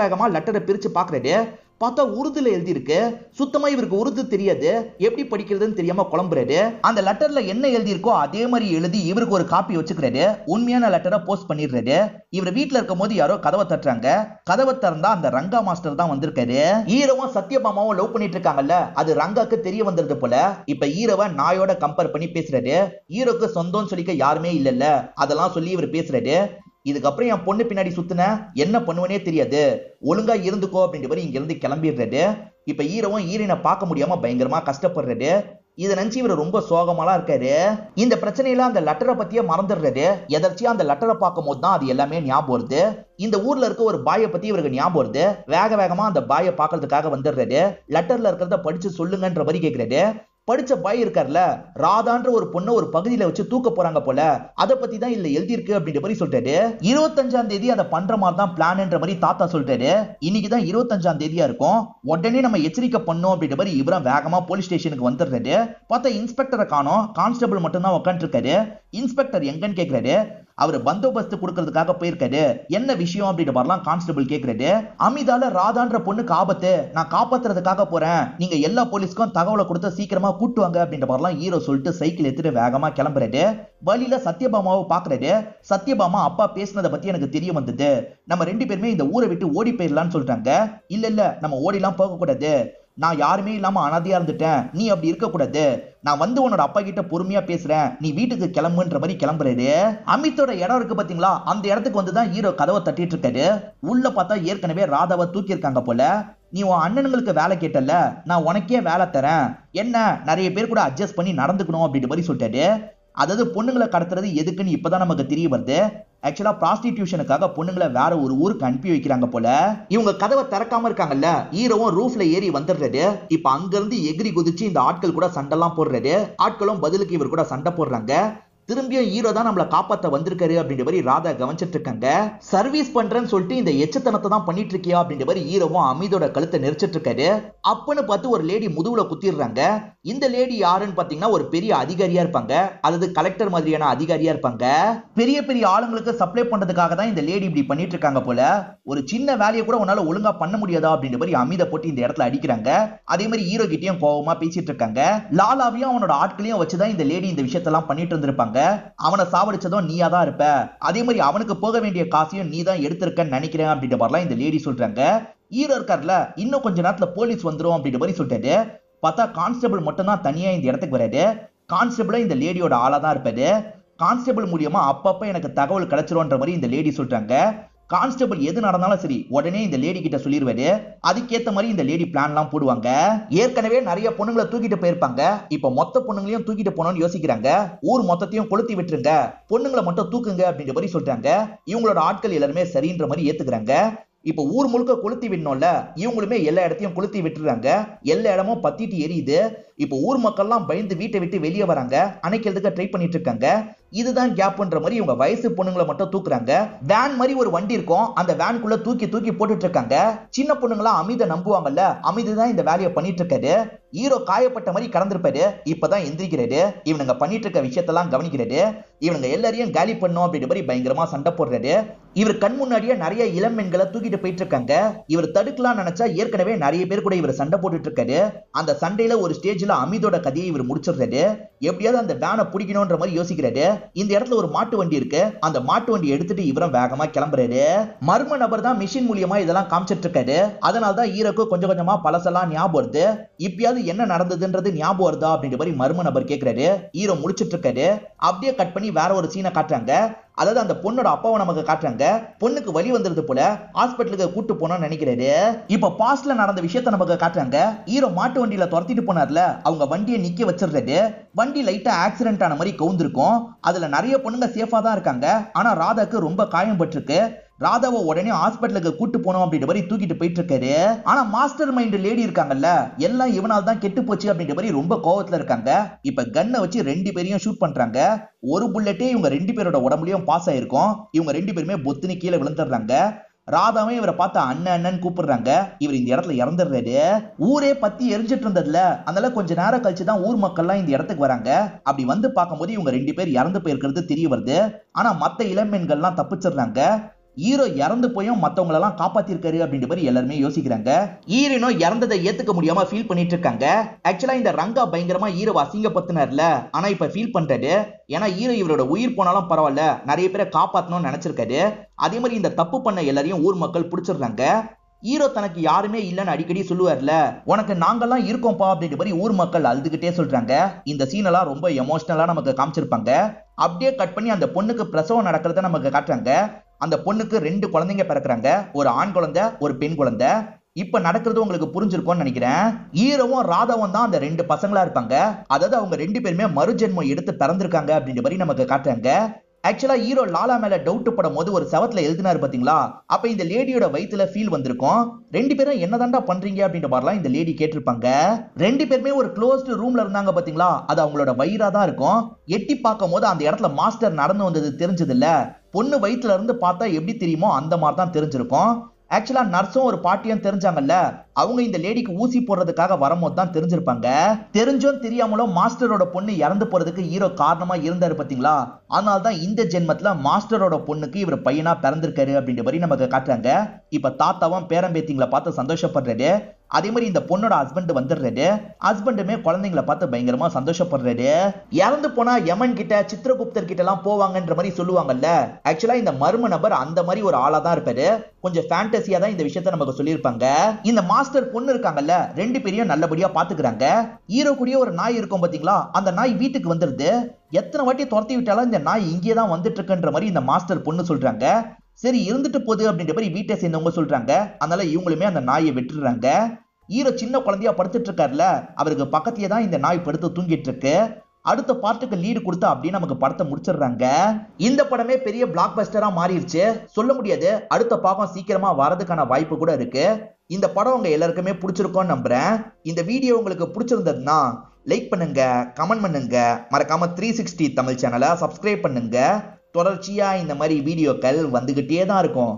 Speaker 1: வேகமா லெட்டரை பிரிச்சு பாக்குறாரு. பார்த்தா உருதுல எழுதி இருக்கு. சுத்தமா இவருக்கு உருது தெரியாது, எப்படி படிக்கிறதுன்னு தெரியாம குழம்புறாரு. அந்த லெட்டர்ல என்ன எழுதி இருக்கோ அதே மாதிரி எழுதி இவருக்கு ஒரு காப்பி வச்சுக்கிறாரு. உண்மையான லெட்டரை போஸ்ட் பண்ணிடுறாரு. இவர் வீட்டுல இருக்கும் போது யாரோ கதவை தட்டுறாங்க. கதவை திறந்தா அந்த ரங்கா மாஸ்டர் தான் வந்திருக்காரு. ஹீரோவும் சத்யபாமாவும் லவ் பண்ணிட்டு இருக்காங்கல்ல, அது ரங்காக்கு தெரிய வந்தது போல. இப்ப ஹீரோவை நாயோட கம்பேர் பண்ணி பேசுறாரு. ஹீரோக்கு சொந்தம் சொல்லிக்க யாருமே இல்லல்ல, அதெல்லாம் சொல்லி இவர் பேசுறாரு. இதுக்கப்புறம் என் பொண்ணு பின்னாடி சுத்தின என்ன பண்ணுவனே தெரியாது, ஒழுங்கா இருந்துக்கோ அப்படின்ற மாதிரி இங்க இருந்து கிளம்பிடுறாரு. இப்ப ஹீரோவும் ஹீரோயினை பார்க்க முடியாம பயங்கரமா கஷ்டப்படுறாரு. இதை நினைச்சு இவர் ரொம்ப சோகமாலாம் இருக்காரு. இந்த பிரச்சனையில அந்த லெட்டரை பத்தியே மறந்துடுறாரு. எதர்ச்சியா அந்த லெட்டரை பார்க்கும் போது தான் அது எல்லாமே ஞாபகம் வருது. இந்த ஊர்ல இருக்க ஒரு பாயை பத்தி இவருக்கு ஞாபகம் வருது. வேகமா அந்த பாயை பாக்குறதுக்காக வந்துடுறாரு. லெட்டர்ல இருக்கிறத படிச்சு சொல்லுங்கன்ற மாதிரி கேட்கிறாரு. படிச்ச பாய் இருக்கார்ல, ராதான்ற ஒரு பொண்ணை ஒரு பகுதியில வச்சு தூக்க போறாங்க போல, அத பத்தி தான் இதுல எழுதி இருக்கு அப்படின்ற மாதிரி சொல்றாரு. 25ஆம் தேதி அதை பண்ற மாதிரி தான் பிளான்ன்ற மாதிரி தாத்தா சொல்றாரு. இன்னைக்குதான் 25ஆம் தேதியா இருக்கும். உடனே நம்ம எச்சரிக்கை பண்ணோம் அப்படின்ற மாதிரி இவரும் வேகமா போலீஸ் ஸ்டேஷனுக்கு வந்துடுறாரு. பார்த்தா இன்ஸ்பெக்டரை காணோம், கான்ஸ்டபிள் மட்டும் தான் உட்காந்து இருக்காரு. இன்ஸ்பெக்டர் எங்கன்னு கேக்குறாரு. அவர் பந்தோபஸ்து கொடுக்கறதுக்காக போயிருக்காரு. என்ன விஷயம் அப்படின்ற மாதிரிலாம் கான்ஸ்டபிள் கேக்குறாரு. அமிதால ராதான்ற பொண்ணுக்கு ஆபத்து, நான் காப்பாத்துறதுக்காக போறேன், நீங்க எல்லா போலீஸ்க்கும் தகவலை கொடுத்து சீக்கிரமா கூட்டு வாங்க அப்படின்ற மாதிரிலாம் ஹீரோ சொல்லிட்டு சைக்கிள் எடுத்துட்டு வேகமா கிளம்புறாரு. வழியில சத்யபாமாவை பாக்குறாரு. சத்யபாமா அப்பா பேசினதை பத்தி எனக்கு தெரிய வந்தது, நம்ம 2 பேருமே இந்த ஊரை விட்டு ஓடி போயிடலாம்னு சொல்றாங்க. இல்ல நம்ம ஓடிலாம் போக கூடாது, நான் யாருமே இல்லாம அனாதையா இருந்துட்டேன், நீ அப்படி இருக்க கூடாது, நான் வந்து உன்னோட அப்பா கிட்ட பொறுமையா பேசுறேன், நீ வீட்டுக்கு கிளம்புன்ற மாதிரி கிளம்புறாரு. அமித்தோட இடம் இருக்கு பாத்தீங்களா, அந்த இடத்துக்கு வந்துதான் ஹீரோ கதவை தட்டிட்டு இருக்காரு. உள்ள பார்த்தா ஏற்கனவே ராதாவை தூக்கி இருக்காங்க போல. நீ உன் அண்ணனுங்களுக்கு வேலை கேட்டல, நான் உனக்கே வேலை தரேன், என்ன நிறைய பேர் கூட அட்ஜஸ்ட் பண்ணி நடந்துக்கணும் அப்படின்ற மாதிரி சொல்லிட்டாரு. அதாவது பொண்ணுங்களை கடத்துறது எதுக்குன்னு இப்பதான் நமக்கு தெரிய வருது. ஆக்சுவலா ப்ராஸ்டிடியூஷனுக்காக பொண்ணுங்களை வேற ஒரு ஊருக்கு அனுப்பி வைக்கிறாங்க போல. இவங்க கதவை திறக்காம இருக்காங்கல்ல, ஹீரோவும் ரூஃப்ல ஏறி வந்துடுறாரு. இப்ப அங்க இருந்து எகிரி குதிச்சு இந்த ஆட்கள் கூட சண்டைலாம் போடுறாரு. ஆட்களும் பதிலுக்கு இவர் கூட சண்டை போடுறாங்க. திரும்பியும் ஹீரோ தான் நம்மளை காப்பாத்த வந்திருக்காரு அப்படின்ற மாதிரி ராதா கவனிச்சிட்டு இருக்காங்க. சர்வீஸ் பண்றேன்னு சொல்லிட்டு இந்த எச்சத்தனத்தை தான் பண்ணிட்டு இருக்கியா அப்படின்ற மாதிரி ஹீரோவும் அமிதோட கழுத்தை நெரிச்சிட்டு இருக்காரு. அப்பன்னு பார்த்து ஒரு லேடி முதுகுல குத்திடுறாங்க. இந்த லேடி யாருன்னு பாத்தீங்கன்னா ஒரு பெரிய அதிகாரியா இருப்பாங்க, அதாவது கலெக்டர் மாதிரியான அதிகாரியா இருப்பாங்க. பெரிய பெரிய ஆளுங்களுக்கு சப்ளை பண்றதுக்காக தான் இந்த லேடி இப்படி பண்ணிட்டு இருக்காங்க போல. ஒரு சின்ன வேலையை கூட உன்னால ஒழுங்கா பண்ண முடியாதா அப்படின்ற மாதிரி அமித போட்டு இந்த இடத்துல அடிக்கிறாங்க. அதே மாதிரி ஹீரோ கிட்டயும் கோவமா பேசிட்டு இருக்காங்க. லாலாவையும் அவனோட ஆட்களையும் வச்சுதான் இந்த லேடி இந்த விஷயத்தெல்லாம் பண்ணிட்டு இருந்திருப்பாங்க. அவனை சாவடிச்சதும் நீயா தான் இருப்ப, அதே மாதிரி அவனுக்கு போக வேண்டிய காசையும் நீ தான் எடுத்திருக்கன்னு நினைக்கிறேன் அப்படின்ற மாதிரிலாம் இந்த லேடி சொல்றாங்க. ஹீரோ இருக்கார்ல, இன்னும் கொஞ்ச நேரத்துல போலீஸ் வந்துரும் அப்படின்ற மாதிரி சொல்லிட்டாரு. பார்த்தா கான்ஸ்டபிள் மட்டும் தான் தனியா இந்த இடத்துக்கு வராரு. கான்ஸ்டபிள் இந்த லேடியோட ஆளா தான் இருப்பாரு. கான்ஸ்டபிள் மூலியமா அப்பப்ப எனக்கு தகவல் கிடைச்சிரும்ன்ற மாதிரி இந்த லேடி சொல்றாங்க. கான்ஸ்டபிள் எது நடந்தாலும் சரி உடனே இந்த லேடி கிட்ட சொல்லிடுவாரு. அதுக்கேத்த மாதிரி இந்த லேடி பிளான் எல்லாம் போடுவாங்க. ஏற்கனவே நிறைய பொண்ணுங்களை தூக்கிட்டு போயிருப்பாங்க, இப்ப மொத்த பொண்ணுங்களையும் தூக்கிட்டு போனோம்னு யோசிக்கிறாங்க. ஊர் மொத்தத்தையும் கொளுத்தி விட்டுருங்க, பொண்ணுங்களை மட்டும் தூக்குங்க அப்படின்ற மாதிரி சொல்றாங்க. இவங்களோட ஆட்கள் எல்லாருமே சரின்ற மாதிரி ஏத்துக்கிறாங்க. இப்ப ஊர் முழுக்க கொளுத்தி விடணும்ல, இவங்களுமே எல்லா இடத்தையும் கொளுத்தி விட்டுறாங்க. எல்லா இடமும் பத்திட்டு எரியுது. இப்ப ஊர் மக்கள்லாம் பயந்து வீட்டை விட்டு வெளியே வராங்க, அணைக்கிறதுக்கு ட்ரை பண்ணிட்டு இருக்காங்க. இதுதான் கேப்ன்ற மாதிரி இவங்க வயசு பொண்ணுங்களை மட்டும் தூக்குறாங்க. வேன் மாதிரி ஒரு வண்டி இருக்கும், அந்த வேனுக்குள்ள தூக்கி தூக்கி போட்டுட்டு இருக்காங்க. சின்ன பொண்ணுங்களா அமித நம்புவாங்கல்ல, அமித தான் இந்த வேலையை பண்ணிட்டு இருக்காரு. ஹீரோ காயப்பட்ட மாதிரி கடந்திருப்பாரு, இப்பதான் எந்திரிக்கிறாரு. இவனுங்க பண்ணிட்டு இருக்க விஷயத்தெல்லாம் கவனிக்கிறாரு. இவனுங்க எல்லாரையும் காலி பண்ணும் அப்படின்ற மாதிரி பயங்கரமா சண்டை போடுறாரு. இவர் கண் முன்னாடியே நிறைய இளம் பெண்களை தூக்கிட்டு போயிட்டு இருக்காங்க. இவர் தடுக்கலாம் நினைச்சா ஏற்கனவே நிறைய பேர் கூட இவர் சண்டை போட்டுட்டு இருக்காரு. அந்த சண்டையில ஒரு ஸ்டேஜ்ல அமிதோட கதையை இவர் முடிச்சிடுறாரு. எப்படியாவது அந்த வேனை பிடிக்கணும்ன்ற மாதிரி யோசிக்கிறாரு. இந்த இடத்துல ஒரு மாட்டு வண்டி இருக்கு, அந்த மாட்டு வண்டி எடுத்துட்டு இவரும் வேகமா கிளம்புறாரு. மர்ம நபர் தான் மிஷின் மூலியமா இதெல்லாம் காமிச்சிட்டு இருக்காரு. அதனாலதான் ஹீரோக்கு கொஞ்சம் கொஞ்சமா பழசெல்லாம் ஞாபகம் வருது. இப்பயாவது என்ன நடந்ததுன்றது ஞாபகம் வருதா அப்படின்ற மாதிரி மர்ம நபர் கேட்கிறாரு. ஹீரோ முடிச்சிட்டு இருக்காரு. அப்படியே கட் பண்ணி வேற ஒரு சீனை காட்டுறாங்க. அதாவது அந்த பொண்ணோட அப்பாவை நமக்கு காட்டுறாங்க. பொண்ணுக்கு வலி வந்துருது போல, ஹாஸ்பிட்டலுக்கு கூட்டு போனோம்னு நினைக்கிறாரு. இப்ப பாஸ்ட்ல நடந்த விஷயத்த நமக்கு காட்டுறாங்க. ஹீரோ மாட்டு வண்டியில துரத்திட்டு போனார்ல, அவங்க வண்டியை நிக்க வச்சிடுறாரு. வண்டி லைட்டா ஆக்சிடென்ட் ஆன மாதிரி கவுந்திருக்கும். அதுல நிறைய பொண்ணுங்க சேஃபா தான் இருக்காங்க, ஆனா ராதாக்கு ரொம்ப காயம் பட்டிருக்கு. ராதாவை உடனே ஹாஸ்பிட்டலுக்கு கூட்டு போனோம் அப்படின்ற மாதிரி தூக்கிட்டு போயிட்டு இருக்காரு. ஆனா மாஸ்டர் மைண்ட் லேடி இருக்காங்கல்ல, எல்லாம் இவனால் தான் கெட்டு போச்சு அப்படின்ற மாதிரி ரொம்ப கோவத்துல இருக்காங்க. இப்ப கன்னை வச்சு 2 பேரையும் ஷூட் பண்றாங்க. ஒரு புல்லட்டே இவங்க 2 பேரோட உடம்புலயும் பாஸ் ஆயிருக்கும். இவங்க 2 பேருமே பொத்துனி கீழே விழுந்துடுறாங்க. ராதாவும் இவரை பார்த்து அண்ணன் அண்ணன் கூப்பிடுறாங்க. இவர் இந்த இடத்துல இறந்துடுறாரு. ஊரே பத்தி எரிஞ்சிட்டு இருந்ததுல, அதனால கொஞ்ச நேரம் கழிச்சுதான் ஊர் மக்கள்லாம் இந்த இடத்துக்கு வராங்க. அப்படி வந்து பார்க்கும்போது இவங்க 2 பேர் இறந்து போயிருக்கிறது தெரிய வருது. ஆனா மத்த இளம்பெண்கள்லாம் தப்பிச்சிடுறாங்க. ஹீரோ இறந்து போயும் மத்தவங்க எல்லாம் காப்பாத்திருக்காரு அப்படின்ற மாதிரி எல்லாருமே யோசிக்கிறாங்க. ஹீரோனோ இறந்ததை ஏத்துக்க முடியாம ஃபீல் பண்ணிட்டு இருக்காங்க. ஆக்சுவலா இந்த ரங்கா பயங்கரமா ஹீரோ அசிங்கப்படுத்தினார்ல, ஆனா இப்ப ஃபீல் பண்றாரு. ஏன்னா ஹீரோ இவரோட உயிர் போனாலும் பரவாயில்ல, நிறைய பேரை காப்பாத்தணும்னு நினைச்சிருக்காரு. அதே மாதிரி இந்த தப்பு பண்ண எல்லாரையும் ஊர் மக்கள் பிடிச்சிடுறாங்க. ஹீரோ தனக்கு யாருமே இல்லன்னு அடிக்கடி சொல்லுவார்ல, உனக்கு நாங்கெல்லாம் இருக்கோம்பா அப்படின்ற மாதிரி ஊர் மக்கள் அழுதுகிட்டே சொல்றாங்க. இந்த சீனெல்லாம் ரொம்ப எமோஷனலா நமக்கு காமிச்சிருப்பாங்க. அப்படியே கட் பண்ணி அந்த பொண்ணுக்கு பிரசவம் நடக்கிறத நமக்கு காட்டுறாங்க. அந்த பொண்ணுக்கு 2 குழந்தைங்க பிறக்கிறாங்க, ஒரு ஆண் குழந்தை ஒரு பெண் குழந்தை. இப்ப நடக்கிறது உங்களுக்கு புரிஞ்சிருக்கும்னு நினைக்கிறேன். ஹீரோவும் ராதாவும் தான் அந்த 2 பசங்களா இருப்பாங்க. அதாவது அவங்க 2 பேருமே மறுஜென்மம் எடுத்து பிறந்திருக்காங்க அப்படின்ற மாதிரி நமக்கு காட்டுறாங்க. ஆக்சுவலா ஹீரோ லாலா மேல டவுட் படும் போது ஒரு செவத்துல எழுதினாரு பாத்தீங்களா, அப்ப இந்த லேடியோட வயித்துல ஃபீல் வந்திருக்கும். ரெண்டு பேரும் என்னதான்டா பண்றீங்க அப்படின்ற மாதிரிலாம் இந்த லேடி கேட்டிருப்பாங்க. ரெண்டு பேருமே ஒரு க்ளோஸ்டு ரூம்ல இருந்தாங்க பாத்தீங்களா, அது அவங்களோட வயிறா தான் இருக்கும். எட்டி பார்க்கும் போது அந்த இடத்துல மாஸ்டர் நடந்து வந்தது தெரிஞ்சது இல்ல. பொண்ணு வயிற்றுல இருந்து பார்த்தா எப்படி தெரியுமோ அந்த மாதிரி தான் தெரிஞ்சிருக்கும். ஆக்சுவலா நர்ஸும் ஒரு பாட்டியும் தெரிஞ்சாங்கல்ல, அவங்க இந்த லேடிக்கு ஊசி போடுறதுக்காக வரும்போது தான் தெரிஞ்சிருப்பாங்க. தெரிஞ்சும் தெரியாமலும் மாஸ்டரோட பொண்ணு இறந்து போறதுக்கு ஹீரோ காரணமா இருந்தாரு பாத்தீங்களா, அதனால தான் இந்த ஜென்மத்துல மாஸ்டரோட பொண்ணுக்கு இவர் பையனா பிறந்திருக்காரு அப்படின்ற மாதிரி நமக்கு காட்டுறாங்க. இப்ப தாத்தாவும் பேரம்பேத்திங்களை பார்த்து சந்தோஷப்படுறாரு. அதே மாதிரி இந்த பொண்ணோட ஹஸ்பண்ட் வந்துடுறாரு. ஹஸ்பண்டுமே குழந்தைங்களை பார்த்து பயங்கரமா சந்தோஷப்படுறாரு. இறந்து போனா யமன் கிட்ட சித்திரகுப்தர் கிட்ட எல்லாம் போவாங்கன்ற மாதிரி சொல்லுவாங்கல்ல, ஆக்சுவலா இந்த மர்ம நபர் அந்த மாதிரி ஒரு ஆளா தான் இருப்பாரு. கொஞ்சம் ஃபேண்டசியா தான் இந்த விஷயத்த நமக்கு சொல்லியிருப்பாங்க. இந்த மாஸ்டர் பொண்ணு இருக்காங்கல்ல, ரெண்டு பேரையும் நல்லபடியா பாத்துக்கிறாங்க. ஹீரோ கூடிய ஒரு நாய் இருக்கும் பாத்தீங்களா, அந்த நாய் வீட்டுக்கு வந்துருது. எத்தனை வாட்டி துரத்தி விட்டாலும் இந்த நாய் இங்கே தான் வந்துட்டு இருக்குன்ற மாதிரி இந்த மாஸ்டர் பொண்ணு சொல்றாங்க. சரி இருந்துட்டு போகுது அப்படின்ற மாதிரி வீட்டை சேர்ந்தவங்க சொல்றாங்க. அதனால இவங்களுமே அந்த நாயை விட்டுறாங்க. ஹீரோ சின்ன குழந்தையா படுத்துட்டு இருக்காருல, அவருக்கு பக்கத்திலே தான் இந்த நாய் படுத்து தூங்கிட்டு இருக்கு. அடுத்த பார்ட்டுக்கு லீடு கொடுத்து அப்படியே நமக்கு படத்தை முடிச்சிடுறாங்க. இந்த படமே பெரிய பிளாக் பஸ்டரா மாறிடுச்சு. சொல்ல முடியாது, அடுத்த பாகம் சீக்கிரமா வரதுக்கான வாய்ப்பு கூட இருக்கு. இந்த படம் உங்க எல்லாருக்குமே பிடிச்சிருக்கும்னு நம்புறேன். இந்த வீடியோ உங்களுக்கு பிடிச்சிருந்ததுன்னா லைக் பண்ணுங்க, கமெண்ட் பண்ணுங்க, மறக்காம 360 தமிழ் சேனலை சப்ஸ்கிரைப் பண்ணுங்க. தொடர்ச்சியா இந்த மாதிரி வீடியோக்கள் வந்துகிட்டே தான் இருக்கும்.